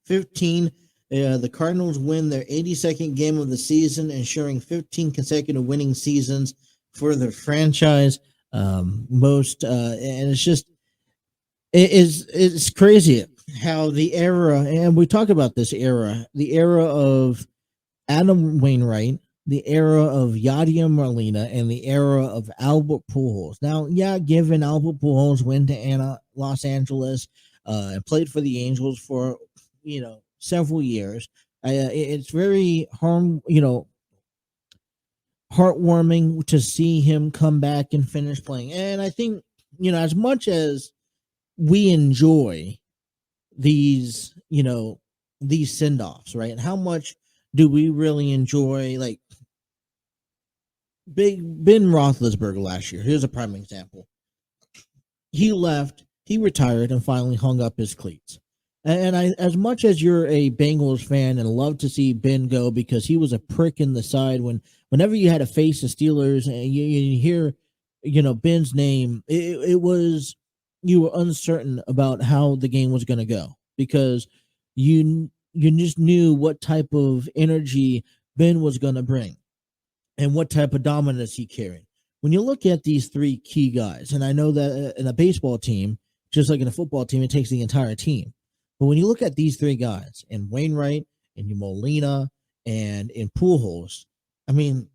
15, the Cardinals win their 82nd game of the season, ensuring 15 consecutive winning seasons for the franchise. And it's crazy how the era, and we talk about this era, the era of Adam Wainwright, the era of Yadier Molina, and the era of Albert Pujols. Now, given Albert Pujols went to Los Angeles and played for the Angels for several years, it's very heartwarming to see him come back and finish playing. And I think, as much as we enjoy these send-offs, right? How much do we really enjoy, like, Big Ben Roethlisberger last year? Here's a prime example. He left, he retired, and finally hung up his cleats. And I, as much as you're a Bengals fan and love to see Ben go because he was a prick in the side whenever you had to face the Steelers and you hear, Ben's name, it was, you were uncertain about how the game was going to go because you just knew what type of energy Ben was going to bring and what type of dominance he carried. When you look at these three key guys, and I know that in a baseball team, just like in a football team, it takes the entire team. But when you look at these three guys, in Wainwright, in Molina, and in Pujols, I mean,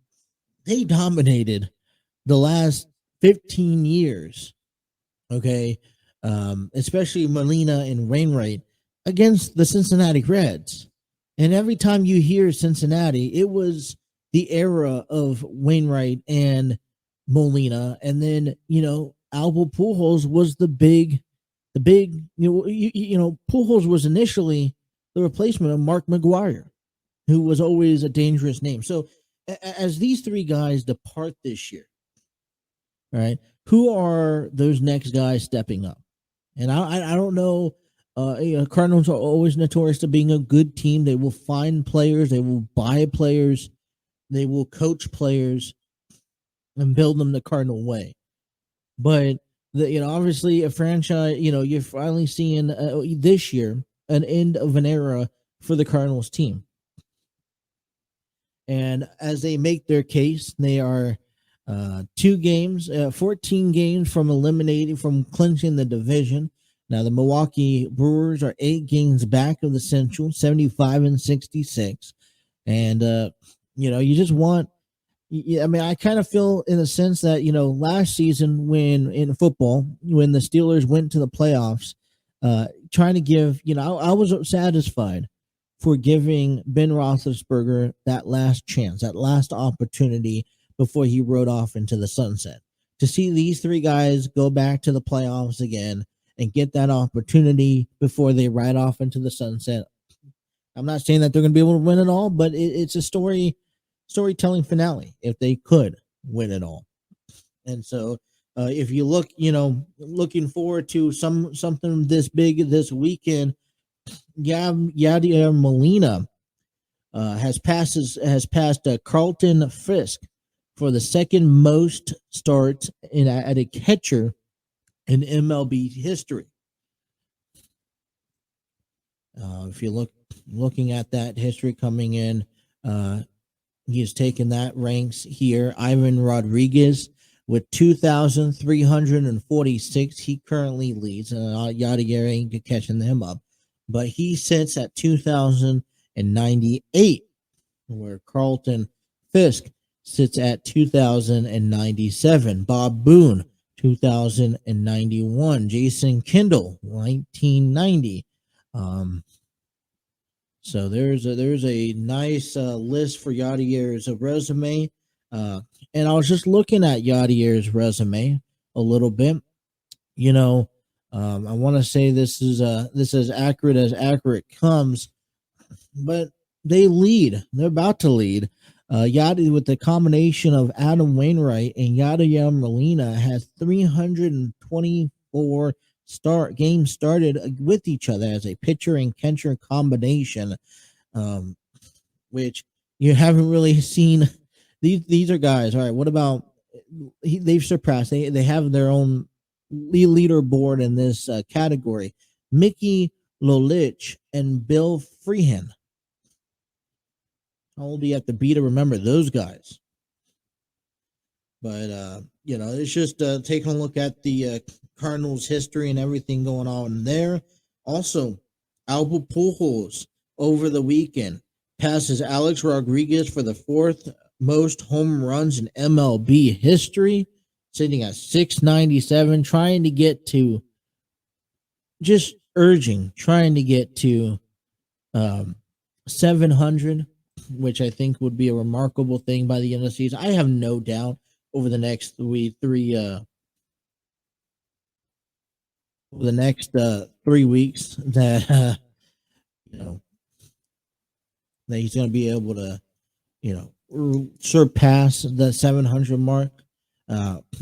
they dominated the last 15 years, okay? Especially Molina and Wainwright against the Cincinnati Reds. And every time you hear Cincinnati, it was the era of Wainwright and Molina. And then, Albert Pujols was the big, Pujols was initially the replacement of Mark McGwire, who was always a dangerous name. So as these three guys depart this year, right, who are those next guys stepping up? And I don't know. Cardinals are always notorious to being a good team. They will find players. They will buy players. They will coach players and build them the Cardinal way. But obviously a franchise, you're finally seeing this year an end of an era for the Cardinals team. And as they make their case, they are 14 games from clinching the division. Now the Milwaukee Brewers are 8 games back of the Central, 75-66. And, you just want, I kind of feel in a sense that, last season in football, when the Steelers went to the playoffs, trying to give, I was satisfied for giving Ben Roethlisberger that last chance, that last opportunity before he rode off into the sunset. To see these three guys go back to the playoffs again and get that opportunity before they ride off into the sunset. I'm not saying that they're going to be able to win it all, but it's a storytelling finale if they could win it all. And so if you look, looking forward to something this big this weekend, Yadier Molina has passed Carlton Fisk for the second most starts at a catcher in MLB history. If you looking at that history coming in, he has taken that ranks here. Ivan Rodriguez with 2,346. He currently leads. Yadier ain't catching him up, but he sits at 2,098, where Carlton Fisk sits at 2,097. Bob Boone, 2,091. Jason Kendall, 1990. So there's a nice list for Yadier's resume. And I was just looking at Yadier's resume a little bit. I want to say this is as accurate comes, but they lead. They're about to lead. Yadi, with the combination of Adam Wainwright and Yadier Molina, has 324 games started with each other as a pitcher and catcher combination, which you haven't really seen. These are guys. All right, what about they've surpassed? They have their own leaderboard in this category. Mickey Lolich and Bill Freehan. How old do you have to be to remember those guys? But it's just taking a look at the Cardinals history and everything going on there. Also, Albert Pujols over the weekend passes Alex Rodriguez for the 4th most home runs in MLB history, sitting at 697, trying to get to 700, which I think would be a remarkable thing by the end of the season. I have no doubt over the next 3 weeks that that he's going to be able to surpass the 700 mark.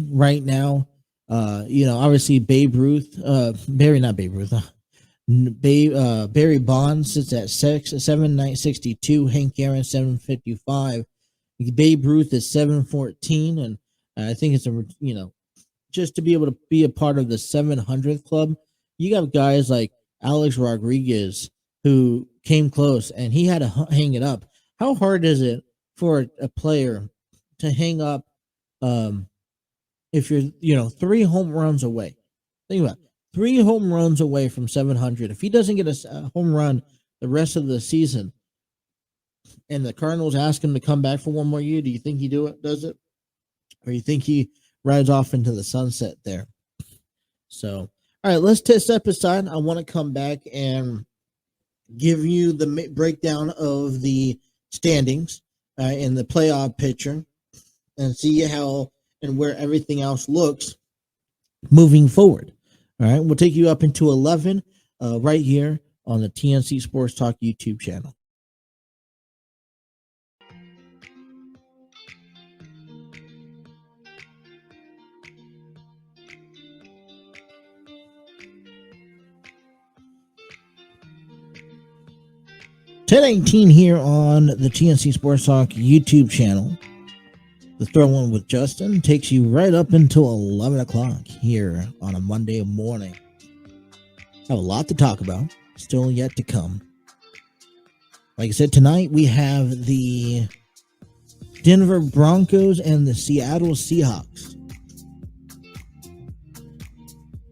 Right now, obviously Babe Ruth, Barry Bonds sits at 762. Hank Aaron 755. Babe Ruth is 714, and I think it's just to be able to be a part of the 700th club. You got guys like Alex Rodriguez who came close, and he had to hang it up. How hard is it for a player to hang up? If you're 3 home runs away, think about it. 3 home runs away from 700. If he doesn't get a home run the rest of the season, and the Cardinals ask him to come back for one more year, do you think he does it? Or you think he rides off into the sunset there? So, all right, let's step aside. I want to come back and give you the breakdown of the standings in the playoff picture and see how and where everything else looks moving forward. All right, we'll take you up into 11 right here on the TNC Sports Talk YouTube channel. $10:18 here on the TNC Sports Talk YouTube channel. The Throw-In with Justin takes you right up until 11 o'clock here on a Monday morning. Have a lot to talk about, still yet to come. Like I said, tonight we have the Denver Broncos and the Seattle Seahawks.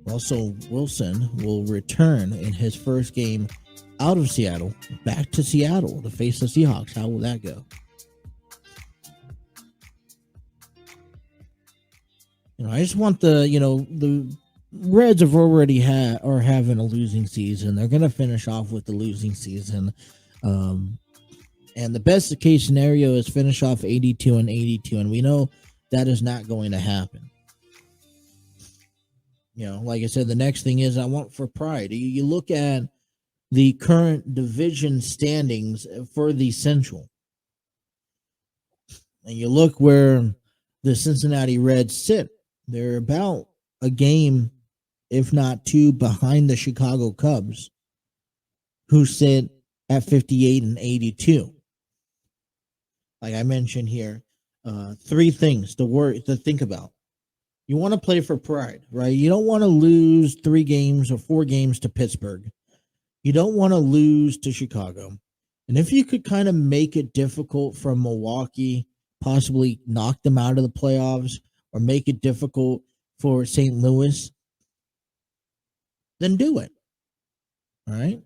Russell Wilson will return in his first game out of Seattle, back to Seattle to face the Seahawks. How will that go? I just want the Reds have already are having a losing season. They're going to finish off with the losing season. And the best case scenario is finish off 82-82. And we know that is not going to happen. Like I said, the next thing is I want for pride. You look at the current division standings for the Central. And you look where the Cincinnati Reds sit. They're about a game, if not 2, behind the Chicago Cubs, who sit at 58-82. Like I mentioned here, 3 things to think about. You want to play for pride, right? You don't want to lose 3 games or 4 games to Pittsburgh. You don't want to lose to Chicago. And if you could kind of make it difficult for Milwaukee, possibly knock them out of the playoffs, or make it difficult for St. Louis, then do it. All right?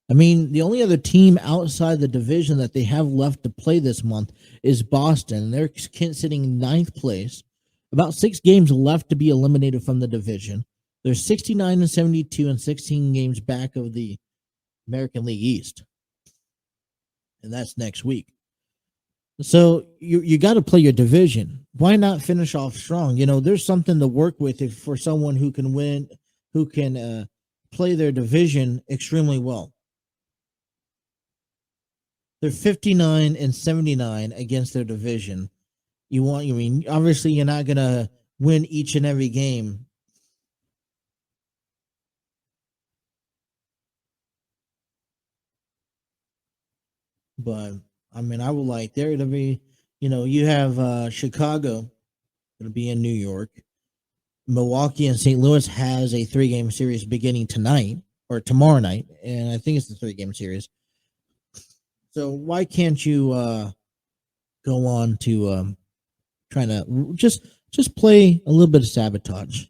I mean, the only other team outside the division that they have left to play this month is Boston. They're sitting in 9th place. About 6 games left to be eliminated from the division. They're 69-72 and 16 games back of the American League East. And that's next week. So you got to play your division. Why not finish off strong? There's something to work with for someone who can win, who can play their division extremely well. They're 59-79 against their division. Obviously you're not going to win each and every game. But I would like there to be, you have Chicago going to be in New York. Milwaukee and St. Louis has a 3-game series beginning tonight or tomorrow night. And I think it's the 3-game series. So why can't you go on to trying to just play a little bit of sabotage?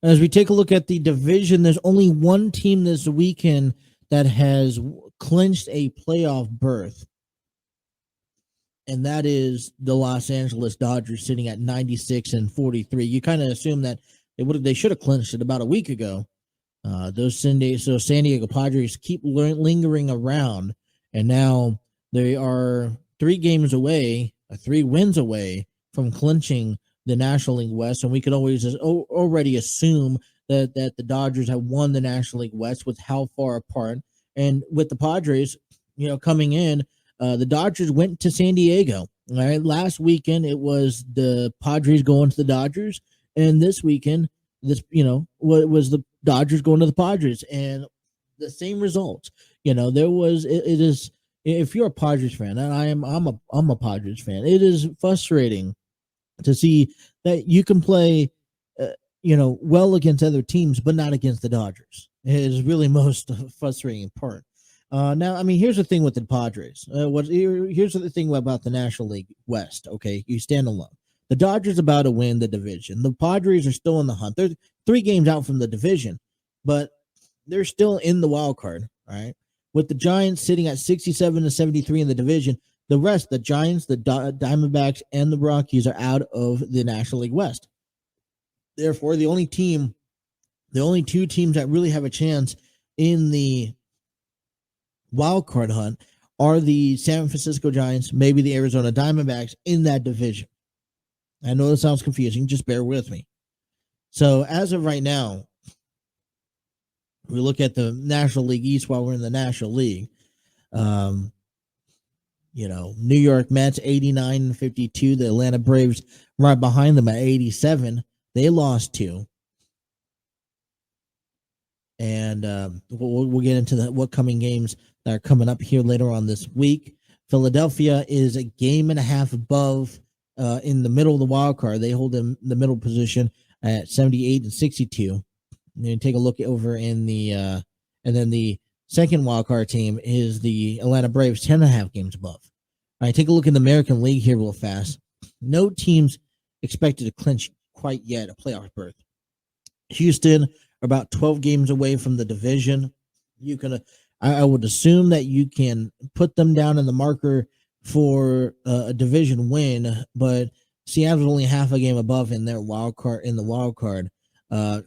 As we take a look at the division, there's only one team this weekend that has clinched a playoff berth, and that is the Los Angeles Dodgers, sitting at 96-43. You kind of assume that they should have clinched it about a week ago. Those San Diego Padres keep lingering around, and now they are 3 games away, 3 wins away from clinching the National League West, and we could always already assume that the Dodgers have won the National League West with how far apart. And with the Padres, coming in, the Dodgers went to San Diego. All right, last weekend it was the Padres going to the Dodgers, and this weekend, was the Dodgers going to the Padres. And the same results. There was it is if you're a Padres fan, and I'm a Padres fan, it is frustrating to see that you can play well against other teams, but not against the Dodgers. It is really most frustrating part. Now, I mean, here's the thing with the Padres. Here's the thing about the National League West. Okay, you stand alone. The Dodgers about to win the division. The Padres are still in the hunt. They're 3 games out from the division, but they're still in the wild card. All right, with the Giants sitting at 67-73 in the division. The rest, the Giants, the Diamondbacks, and the Rockies are out of the National League West. Therefore, the only 2 teams that really have a chance in the wild card hunt are the San Francisco Giants, maybe the Arizona Diamondbacks in that division. I know this sounds confusing. Just bear with me. So as of right now, we look at the National League East while we're in the National League. New York Mets 89-52. The Atlanta Braves right behind them at 87. They lost 2. And we'll get into what coming games that are coming up here later on this week. Philadelphia is a game and a half above in the middle of the wild card. They hold the middle position at 78-62. And you take a look over in the and then the second wild card team is the Atlanta Braves, 10.5 games above. All right, take a look in the American League here real fast. No teams expected to clinch quite yet a playoff berth. Houston are about 12 games away from the division. I would assume that you can put them down in the marker for a division win, but Seattle's only half a game above in their wild card.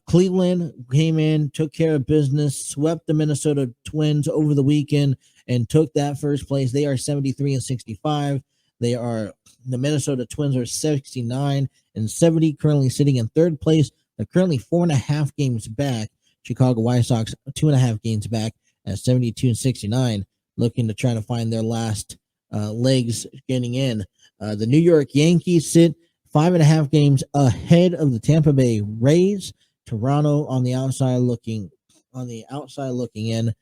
Cleveland came in, took care of business, swept the Minnesota Twins over the weekend, and took that first place. They are 73-65. The Minnesota Twins are 69-70, currently sitting in third place. They're currently 4.5 games back. Chicago White Sox 2.5 games back at 72-69, looking to try to find their last legs getting in. The New York Yankees sit 5.5 games ahead of the Tampa Bay Rays. Toronto on the outside looking in.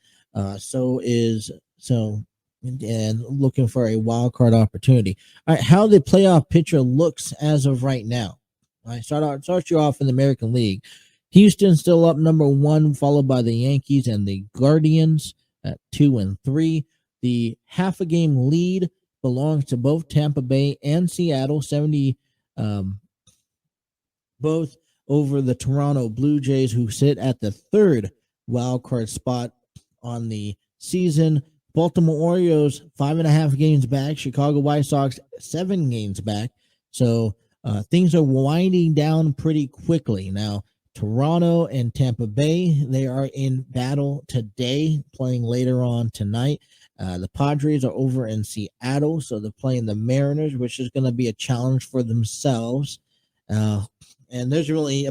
And looking for a wild card opportunity. All right, how the playoff picture looks as of right now. All right, start you off in the American League. Houston still up number 1, followed by the Yankees and the Guardians at 2 and 3. The half a game lead belongs to both Tampa Bay and Seattle, 70 both over the Toronto Blue Jays, who sit at the 3rd wild card spot on the season. Baltimore Orioles 5.5 games back. Chicago White Sox 7 games back. So things are winding down pretty quickly. Now, Toronto and Tampa Bay, they are in battle today, playing later on tonight. The Padres are over in Seattle, so they're playing the Mariners, which is going to be a challenge for themselves. And there's really,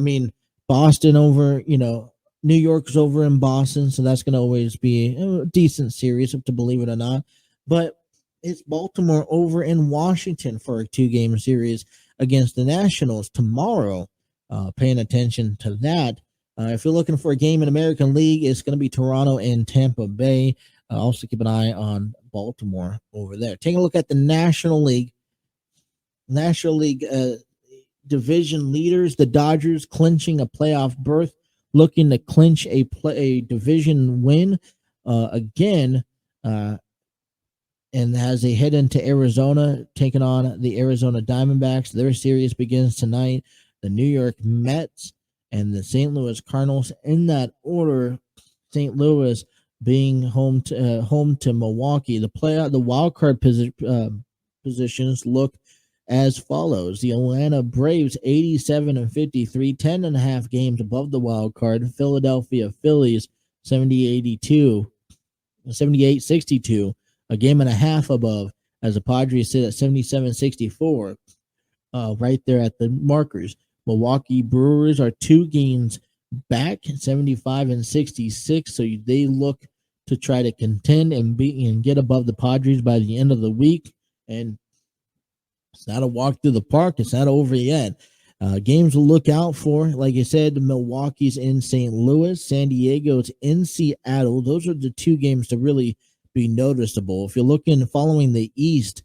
Boston over, New York's over in Boston, so that's going to always be a decent series, to believe it or not. But it's Baltimore over in Washington for a 2-game series against the Nationals tomorrow. Paying attention to that. If you're looking for a game in American League, it's going to be Toronto and Tampa Bay. Also keep an eye on Baltimore over there. Taking a look at the National League. Division leaders, the Dodgers clinching a playoff berth, looking to clinch a division win again, and as they head into Arizona, taking on the Arizona Diamondbacks. Their series begins tonight. The New York Mets and the St. Louis Cardinals, in that order. St. Louis being home to Milwaukee. The wild card positions look as follows. The Atlanta Braves 87-53, 10.5 games above the wild card. Philadelphia Phillies 78-62, a game and a half above, as the Padres sit at 77-64, right there at the markers. Milwaukee Brewers are 2 games back, 75-66, so they look to try to contend and get above the Padres by the end of the week. And it's not a walk through the park. It's not over yet. Games to look out for, like I said, Milwaukee's in St. Louis, San Diego's in Seattle. Those are the two games to really be noticeable. If you're following the East,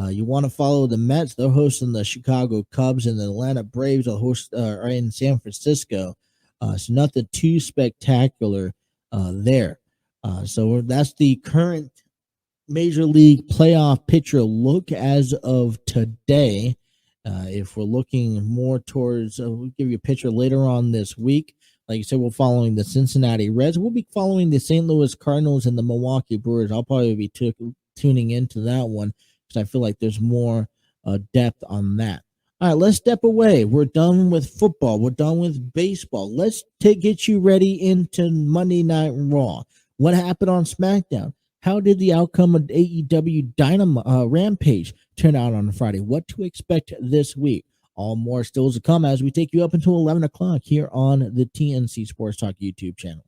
you want to follow the Mets. They're hosting the Chicago Cubs, and the Atlanta Braves are in San Francisco. So nothing too spectacular there. So that's the current Major League playoff picture look as of today. If we're looking more towards, we'll give you a picture later on this week. Like I said, we're following the Cincinnati Reds. We'll be following the St. Louis Cardinals and the Milwaukee Brewers. I'll probably be tuning into that one because I feel like there's more depth on that. All right, let's step away. We're done with football. We're done with baseball. Let's get you ready into Monday Night Raw. What happened on SmackDown? How did the outcome of AEW Rampage turn out on Friday? What to expect this week? All more still to come as we take you up until 11 o'clock here on the TNC Sports Talk YouTube channel.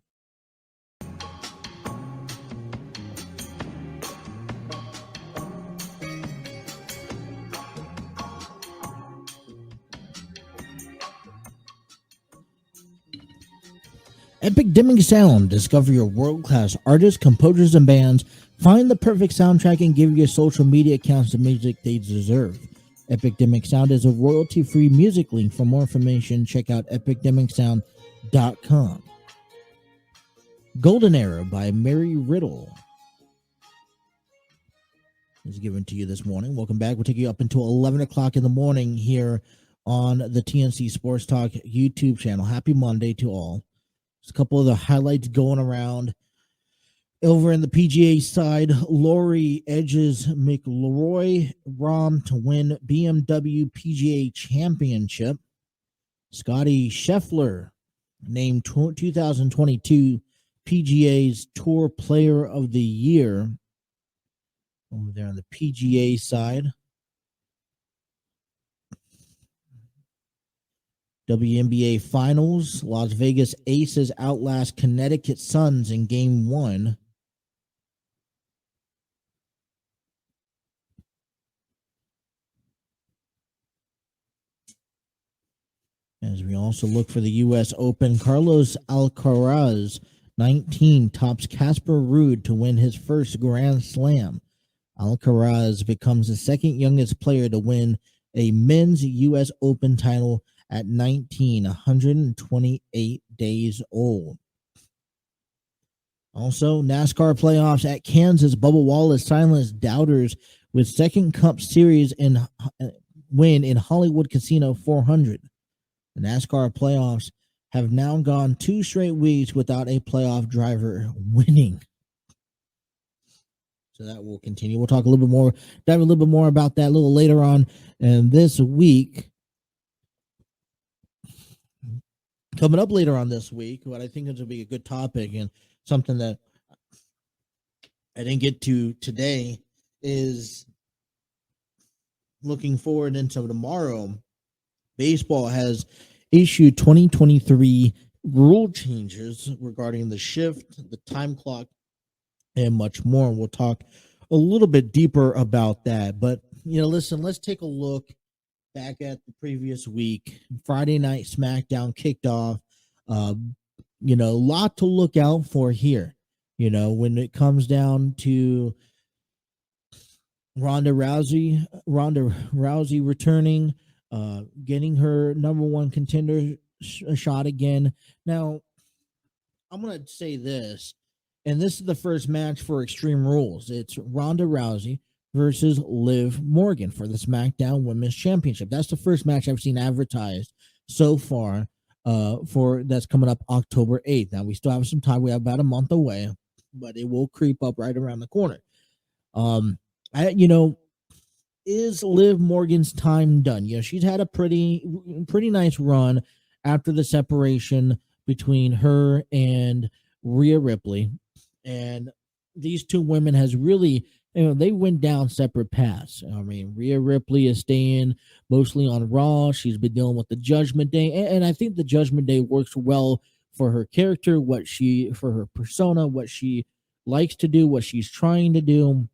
Epidemic Sound. Discover your world-class artists, composers, and bands. Find the perfect soundtrack and give your social media accounts the music they deserve. Epidemic Sound is a royalty-free music link. For more information, check out epidemicsound.com. Golden Era by Mary Riddle is given to you this morning. Welcome back. We'll take you up until 11 o'clock in the morning here on the TNC Sports Talk YouTube channel. Happy Monday to all. There's a couple of the highlights going around. Over in the PGA side, Lori edges McIlroy Rahm to win BMW PGA Championship. Scotty Scheffler named 2022 PGA's Tour Player of the Year. Over there on the PGA side. WNBA Finals, Las Vegas Aces outlast Connecticut Suns in Game 1. As we also look for the U.S. Open, Carlos Alcaraz, 19, tops Casper Ruud to win his first Grand Slam. Alcaraz becomes the second youngest player to win a men's U.S. Open title at 19, 128 days old. Also, NASCAR playoffs at Kansas. Bubba Wallace silenced doubters with second Cup Series win in Hollywood Casino 400. The NASCAR playoffs have now gone 2 straight weeks without a playoff driver winning. So that will continue. We'll talk a little bit more, dive a little bit more about that a little later on. And this week, coming up later on this week, what I think is going to be a good topic and something that I didn't get to today is looking forward into tomorrow. Baseball has issued 2023 rule changes regarding the shift, the time clock, and much more. We'll talk a little bit deeper about that. But, listen, let's take a look back at the previous week. Friday Night SmackDown kicked off. A lot to look out for here. When it comes down to Ronda Rousey returning, getting her number one contender shot again. Now, I'm going to say this, and this is the first match for Extreme Rules. It's Ronda Rousey versus Liv Morgan for the SmackDown Women's Championship. That's the first match I've seen advertised so far for that's coming up October 8th. Now, we still have some time. We have about a month away, but it will creep up right around the corner. Is Liv Morgan's time done? She's had a pretty nice run after the separation between her and Rhea Ripley, and these two women has really, they went down separate paths. I mean, Rhea Ripley is staying mostly on Raw. She's been dealing with the Judgment Day, and I think the Judgment Day works well for her character, for her persona, what she likes to do, what she's trying to do.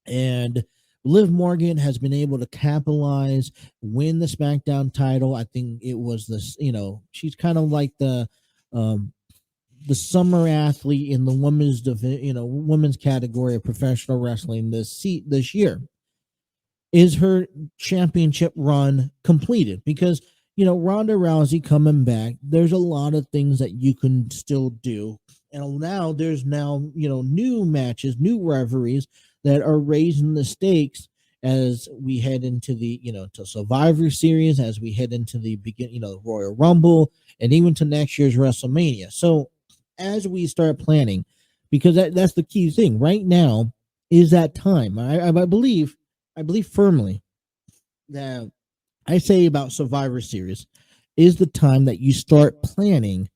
And Liv Morgan has been able to capitalize, win the SmackDown title. I think it was this, she's kind of like the summer athlete in the women's category of professional wrestling this year. Is her championship run completed? Because Ronda Rousey coming back, there's a lot of things that you can still do, and there's new matches, new referees that are raising the stakes as we head into the to Survivor Series, as we head into the Royal Rumble, and even to next year's WrestleMania. So as we start planning, because that's the key thing right now, is that time. I believe firmly that I say about Survivor Series is the time that you start planning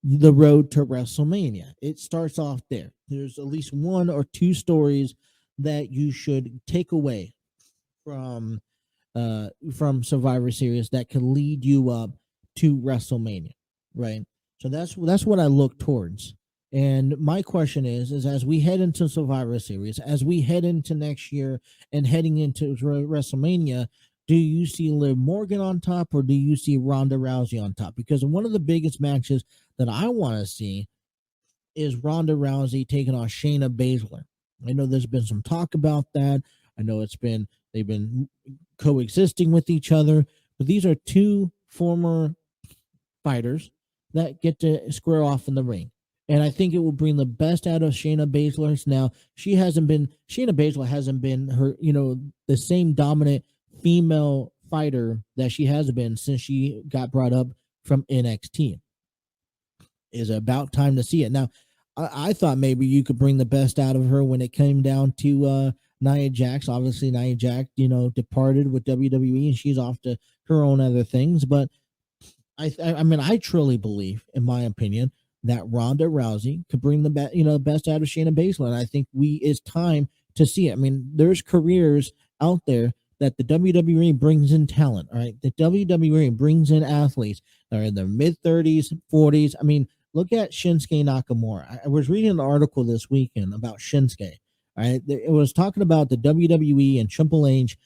the road to WrestleMania. It starts off there. There's at least one or two stories that you should take away from Survivor Series that can lead you up to WrestleMania, right? So that's what I look towards. And my question is as we head into Survivor Series, as we head into next year and heading into WrestleMania, do you see Liv Morgan on top or do you see Ronda Rousey on top? Because one of the biggest matches that I want to see is Ronda Rousey taking on Shayna Baszler. I know there's been some talk about that. I know they've been coexisting with each other, but these are two former fighters that get to square off in the ring. And I think it will bring the best out of Shayna Baszler. Now, Shayna Baszler hasn't been her, the same dominant female fighter that she has been since she got brought up from NXT. Is about time to see it. Now, I thought maybe you could bring the best out of her when it came down to Nia Jax. Obviously, Nia Jax, departed with WWE and she's off to her own other things. But I truly believe, in my opinion, that Ronda Rousey could bring the best out of Shayna Baszler. And I think it's time to see it. I mean, there's careers out there that the WWE brings in talent. All right, the WWE brings in athletes that are in their mid 30s, 40s. I mean, look at Shinsuke Nakamura. I was reading an article this weekend about Shinsuke. All right, it was talking about the WWE and Triple H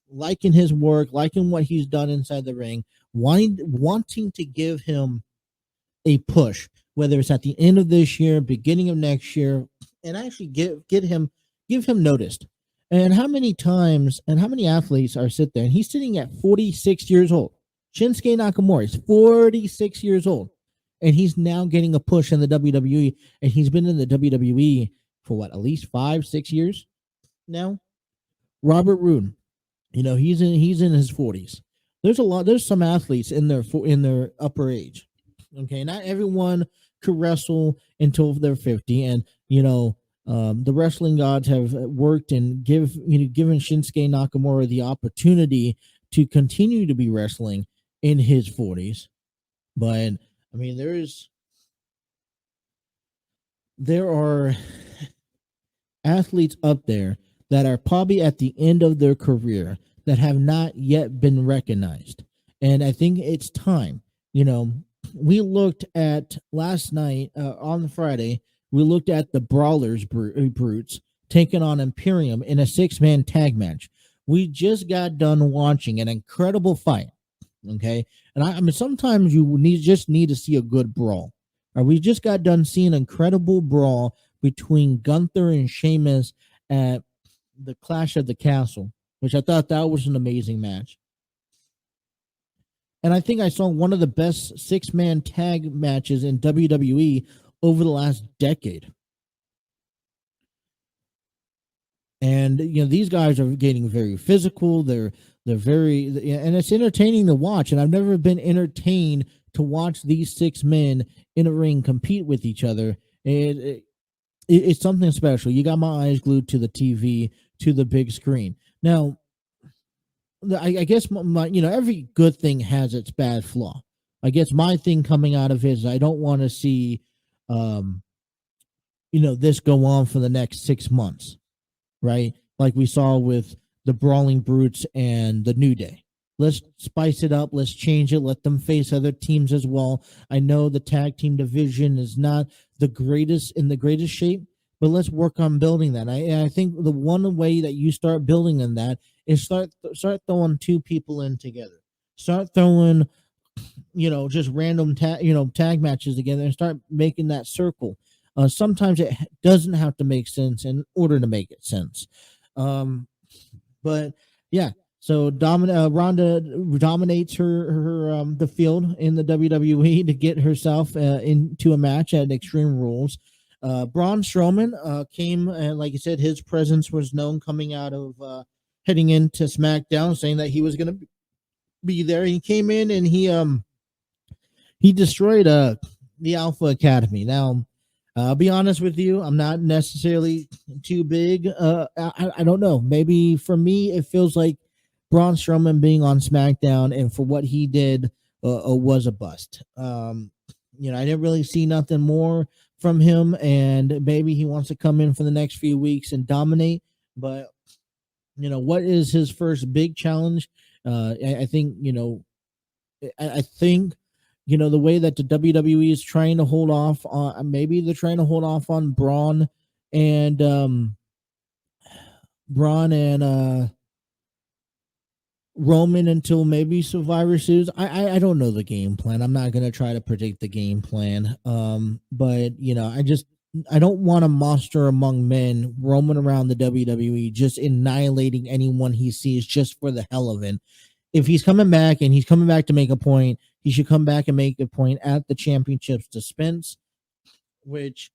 liking his work, liking what he's done inside the ring, wanting to give him a push, whether it's at the end of this year, beginning of next year, and actually give him noticed. And how many times and how many athletes are sit there? And he's sitting at 46 years old. Shinsuke Nakamura is 46 years old, and he's now getting a push in the WWE. And he's been in the WWE for at least 5-6 years now. Robert Roode, he's in his 40s. There's some athletes in their upper age. Okay, not everyone could wrestle until they're 50, and the wrestling gods have worked and given Shinsuke Nakamura the opportunity to continue to be wrestling in his 40s. But I mean, there are athletes up there that are probably at the end of their career that have not yet been recognized, and I think it's time. We looked at last night on Friday. We looked at the Brawlers Brutes taking on Imperium in a 6-man tag match. We just got done watching an incredible fight. Okay, and I mean sometimes you just need to see a good brawl. We just got done seeing an incredible brawl between Gunther and Sheamus at the Clash of the Castle, which I thought that was an amazing match. And I think I saw one of the best 6-man tag matches in WWE over the last decade. And these guys are getting very physical. They're very, and it's entertaining to watch. And I've never been entertained to watch these 6 men in a ring compete with each other. It's something special. You got my eyes glued to the TV, to the big screen. Now, I guess every good thing has its bad flaw. I guess my thing coming out of it is I don't want to see, this go on for the next 6 months, right? Like we saw with the Brawling Brutes and the New Day. Let's spice it up. Let's change it. Let them face other teams as well. I know the tag team division is not the greatest shape, but let's work on building that. I think the one way that you start building in that is start throwing two people in together. Start throwing, just random tag matches together and start making that circle. Sometimes it doesn't have to make sense in order to make it sense. But yeah, so Ronda dominates her the field in the WWE to get herself into a match at Extreme Rules. Braun Strowman came, and like you said, his presence was known coming out of heading into SmackDown, saying that he was going to be there. He came in and he destroyed the Alpha Academy. Now, I'll be honest with you, I'm not necessarily too big. I don't know. Maybe for me, it feels like Braun Strowman being on SmackDown and for what he did was a bust. I didn't really see nothing more from him, and maybe he wants to come in for the next few weeks and dominate. But what is his first big challenge? I think I think the way that the WWE is trying to hold off on, maybe they're trying to hold off on Braun and Roman until maybe Survivor Series. I don't know the game plan. I'm not going to try to predict the game plan. But I don't want a monster among men roaming around the WWE, just annihilating anyone he sees just for the hell of it. If he's coming back and he's coming back to make a point, he should come back and make a point at the championships dispense, which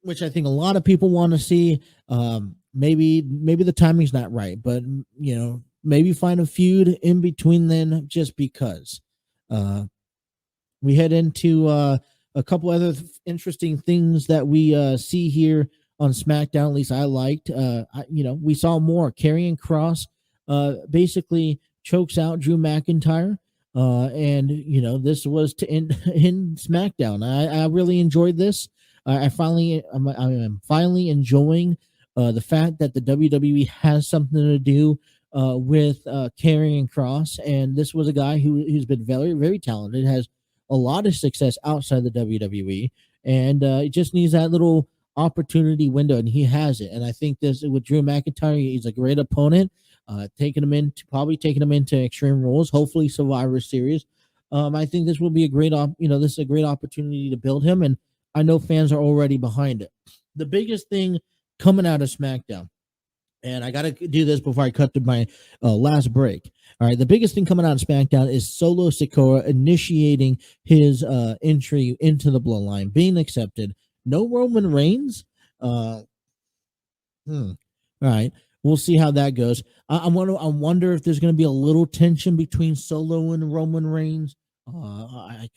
I think a lot of people want to see. Maybe the timing's not right, but maybe find a feud in between then, just because. We head into a couple other interesting things that we see here on SmackDown. At least I liked. We saw more. Karrion Kross basically chokes out Drew McIntyre. And this was to end SmackDown. I really enjoyed this. I am finally enjoying the fact that the WWE has something to do with Karrion Kross, and this was a guy who's been very, very talented, has a lot of success outside the WWE, and it just needs that little opportunity window, and he has it. And I think this with Drew McIntyre, he's a great opponent. Taking him into Extreme Rules, hopefully Survivor Series. I think this will be a great this is a great opportunity to build him, and I know fans are already behind it. The biggest thing coming out of SmackDown, and I got to do this before I cut to my last break. All right, the biggest thing coming out of SmackDown is Solo Sikoa initiating his entry into the Bloodline, being accepted. No Roman Reigns. All right. We'll see how that goes. I wonder if there's going to be a little tension between Solo and Roman Reigns. I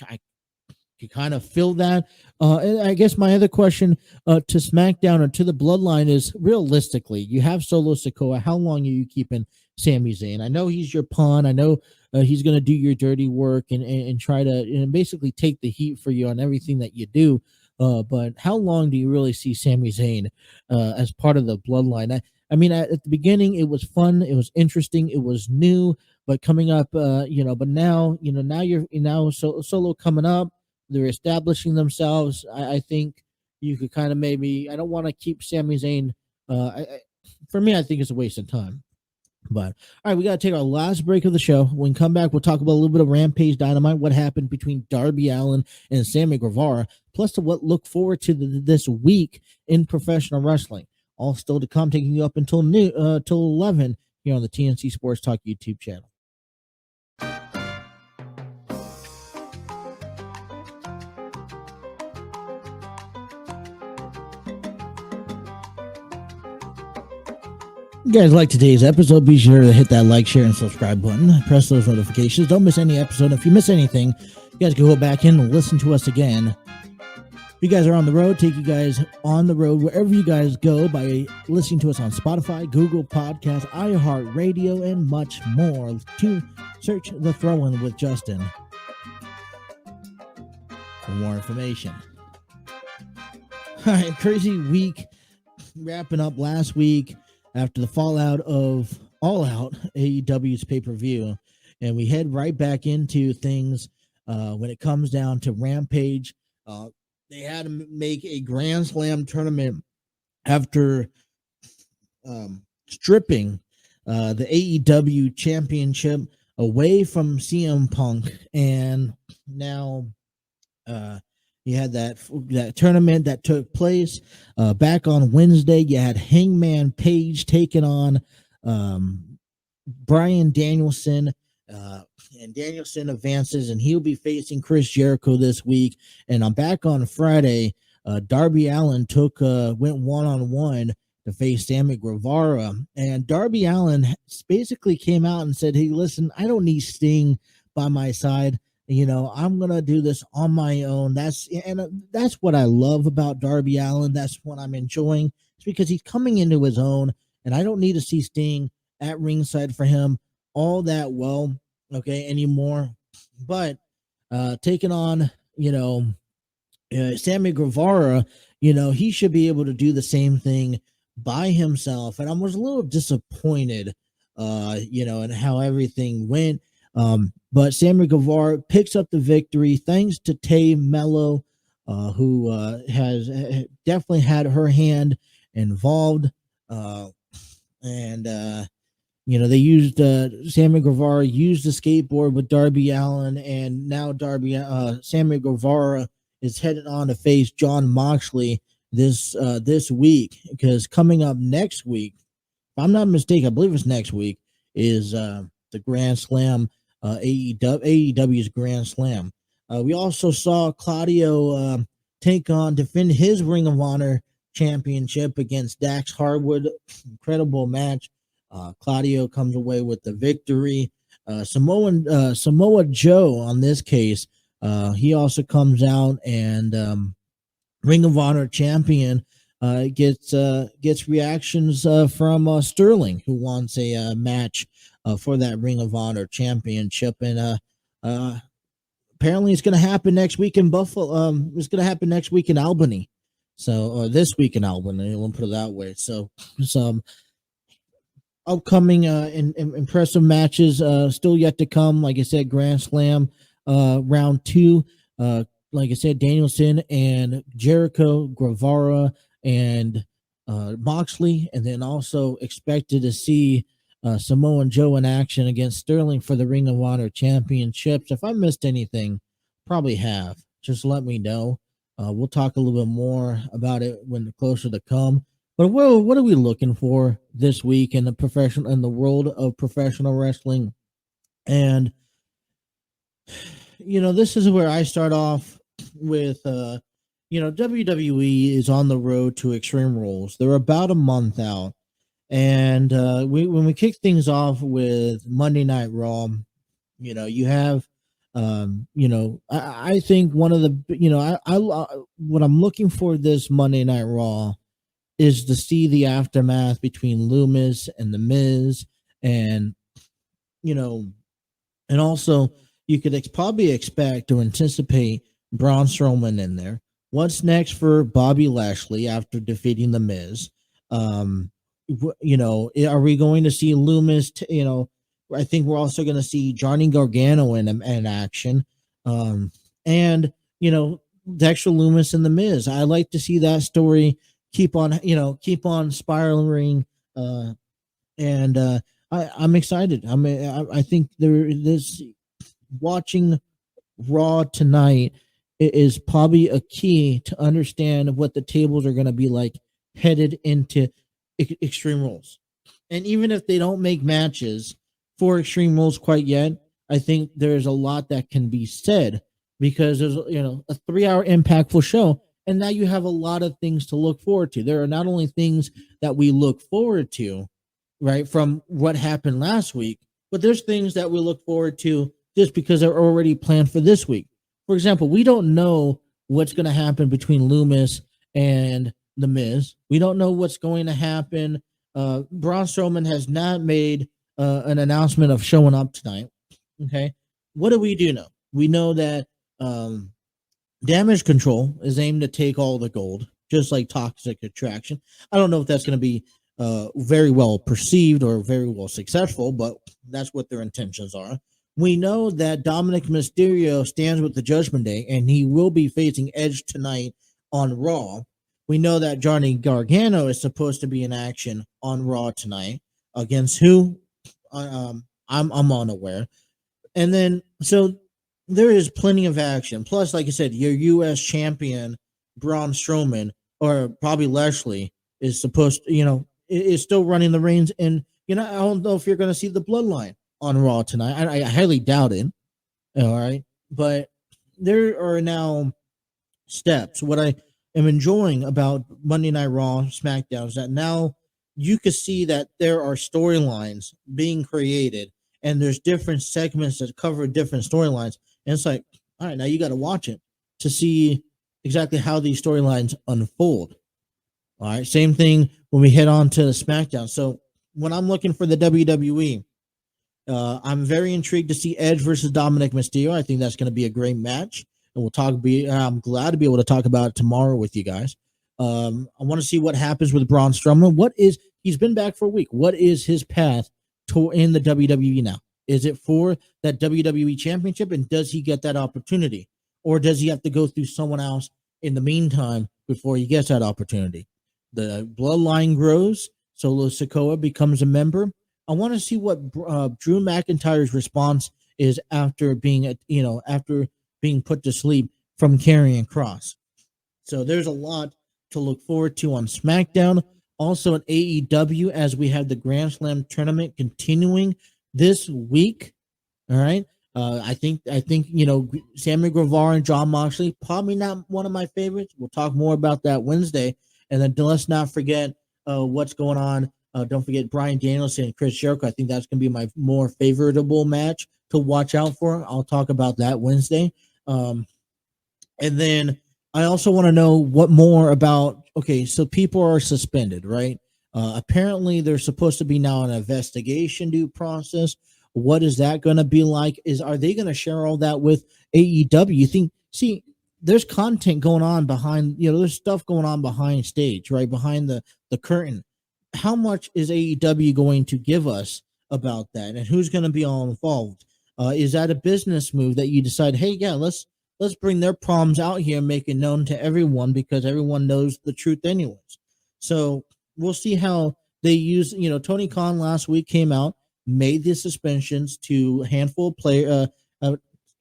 can kind of feel that. And I guess my other question to SmackDown or to the Bloodline is, realistically, you have Solo Sikoa. How long are you keeping Sami Zayn? I know he's your pawn. I know he's going to do your dirty work and try to basically take the heat for you on everything that you do. But how long do you really see Sami Zayn as part of the Bloodline? I mean, at the beginning, it was fun. It was interesting. It was new. But coming up, but now, now Solo coming up. They're establishing themselves. I think you could kind of maybe. I don't want to keep Sami Zayn. For me, I think it's a waste of time. But all right, we got to take our last break of the show. When we come back, we'll talk about a little bit of Rampage Dynamite, what happened between Darby Allin and Sammy Guevara, plus to what look forward to this week in professional wrestling. All still to come, taking you up until till 11 here on the TNC Sports Talk YouTube channel. If you guys like today's episode, be sure to hit that like, share, and subscribe button. Press those notifications. Don't miss any episode. If you miss anything, you guys can go back in and listen to us again. If you guys are on the road, take you guys on the road wherever you guys go by listening to us on Spotify, Google Podcasts, iHeartRadio, and much more. To search The Throw-In with Justin for more information. All right, crazy week. Wrapping up last week after the fallout of All Out, AEW's pay-per-view. And we head right back into things when it comes down to Rampage. they had to make a Grand Slam tournament after stripping the AEW championship away from CM Punk, and now you had that tournament that took place back on Wednesday. You had Hangman Page taking on Bryan Danielson, and Danielson advances, and he'll be facing Chris Jericho this week. And I'm back on Friday. Darby Allin went one-on-one to face Sammy Guevara, and Darby Allin basically came out and said, "Hey, listen, I don't need Sting by my side. I'm gonna do this on my own." That's what I love about Darby Allin. That's what I'm enjoying. It's because he's coming into his own, and I don't need to see Sting at ringside for him all that anymore. But taking on Sammy Guevara, he should be able to do the same thing by himself. And I was a little disappointed in how everything went. But Sammy Guevara picks up the victory thanks to Tay Mello, who has definitely had her hand involved. They used Sammy Guevara used the skateboard with Darby Allin, and now Sammy Guevara is headed on to face Jon Moxley this week, because coming up next week, if I'm not mistaken, I believe it's next week, is the Grand Slam, AEW's Grand Slam. We also saw Claudio defend his Ring of Honor championship against Dax Harwood. Incredible match. Claudio comes away with the victory. Samoa Joe, on this case, he also comes out, and Ring of Honor champion gets reactions from Sterling, who wants a match for that Ring of Honor championship, and apparently it's going to happen next week in Buffalo. It's going to happen next week in Albany. So this week in Albany, we'll put it that way. So some upcoming impressive matches still yet to come. Like I said, Grand Slam round 2. Like I said, Danielson and Jericho, Guevara, and Moxley, and then also expected to see Samoa Joe in action against Sterling for the Ring of Honor championships. If I missed anything, probably have. Just let me know. We'll talk a little bit more about it when closer to come. But what are we looking for this week in the world of professional wrestling? And this is where I start off with WWE is on the road to Extreme Rules. They're about a month out, and when we kick things off with Monday Night Raw, you have I think one of the I what I'm looking for this Monday Night Raw is to see the aftermath between Loomis and The Miz, and and also you could probably expect or anticipate Braun Strowman in there. What's next for Bobby Lashley after defeating The Miz? Are we going to see Loomis? I think we're also going to see Johnny Gargano in action, and Dexter Loomis and The Miz. I like to see that story keep on spiraling, and I'm excited. I think this watching Raw tonight is probably a key to understand what the tables are going to be like headed into Extreme Rules. And even if they don't make matches for Extreme Rules quite yet, I think there's a lot that can be said, because there's a 3-hour impactful show, and now you have a lot of things to look forward to. There are not only things that we look forward to, right, from what happened last week, but there's things that we look forward to just because they're already planned for this week. For example, we don't know what's going to happen between Loomis and The Miz. We don't know what's going to happen. Braun Strowman has not made an announcement of showing up tonight. Okay. What do we do know? We know that Damage Control is aimed to take all the gold, just like Toxic Attraction. I don't know if that's going to be very well perceived or very well successful, but that's what their intentions are. we know that Dominic Mysterio stands with the Judgment Day, and he will be facing Edge tonight on Raw. We know that Johnny Gargano is supposed to be in action on Raw tonight against who? I'm unaware. And then so there is plenty of action. Plus, like I said, your U.S. champion Braun Strowman or probably Lashley is supposed to, is still running the reins. And I don't know if you're going to see the Bloodline on Raw tonight. I highly doubt it. All right, but there are now steps. What I am enjoying about Monday Night Raw, SmackDown is that now you can see that there are storylines being created, and there's different segments that cover different storylines. And it's like, all right, now you got to watch it to see exactly how these storylines unfold. All right, same thing when we head on to SmackDown. So when I'm looking for the WWE, I'm very intrigued to see Edge versus Dominic Mysterio. I think that's going to be a great match, and I'm glad to be able to talk about it tomorrow with you guys. I want to see what happens with Braun Strowman. He's been back for a week. What is his path in the WWE now? Is it for that WWE championship, and does he get that opportunity, or does he have to go through someone else in the meantime before he gets that opportunity? The bloodline grows. Solo Sikoa becomes a member. I want to see what Drew McIntyre's response is after being put to sleep from Karrion Kross. So there's a lot to look forward to on SmackDown. Also at AEW, as we have the Grand Slam tournament continuing this week. All right. I think Sammy Guevara and Jon Moxley, probably not one of my favorites. We'll talk more about that Wednesday. And then let's not forget what's going on. Don't forget Bryan Danielson and Chris Jericho. I think that's going to be my more favorable match to watch out for. I'll talk about that Wednesday. And then I also want to know what more about, so people are suspended, right? Apparently there's supposed to be now an investigation due process. What is that going to be like? Are they going to share all that with AEW? You think, there's content going on behind, there's stuff going on behind stage, right? Behind the curtain. How much is AEW going to give us about that? And who's going to be all involved? Is that a business move that you decide, hey, yeah, let's bring their problems out here and make it known to everyone because everyone knows the truth anyways. So we'll see how they use, Tony Khan last week came out, made the suspensions to a handful of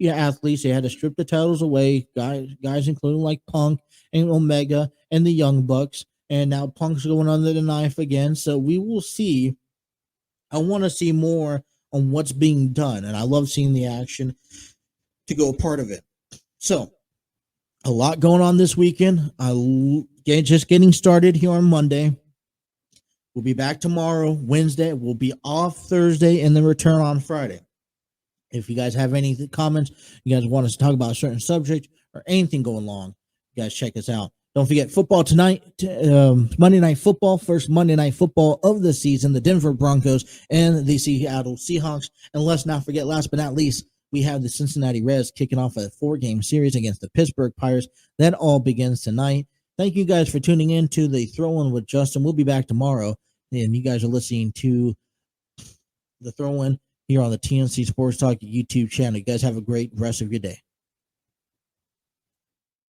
athletes. They had to strip the titles away, guys including like Punk and Omega and the Young Bucks. And now Punk's going under the knife again. So we will see. I want to see more on what's being done. And I love seeing the action to go a part of it. So a lot going on this weekend. Just getting started here on Monday. We'll be back tomorrow, Wednesday. We'll be off Thursday and then return on Friday. If you guys have any comments, you guys want us to talk about a certain subject or anything going along, you guys check us out. Don't forget football tonight, Monday Night Football, first Monday Night Football of the season, the Denver Broncos and the Seattle Seahawks. And let's not forget, last but not least, we have the Cincinnati Reds kicking off a 4-game series against the Pittsburgh Pirates. That all begins tonight. Thank you guys for tuning in to the Throw-In with Justin. We'll be back tomorrow, and you guys are listening to the Throw-In here on the TNC Sports Talk YouTube channel. You guys have a great rest of your day.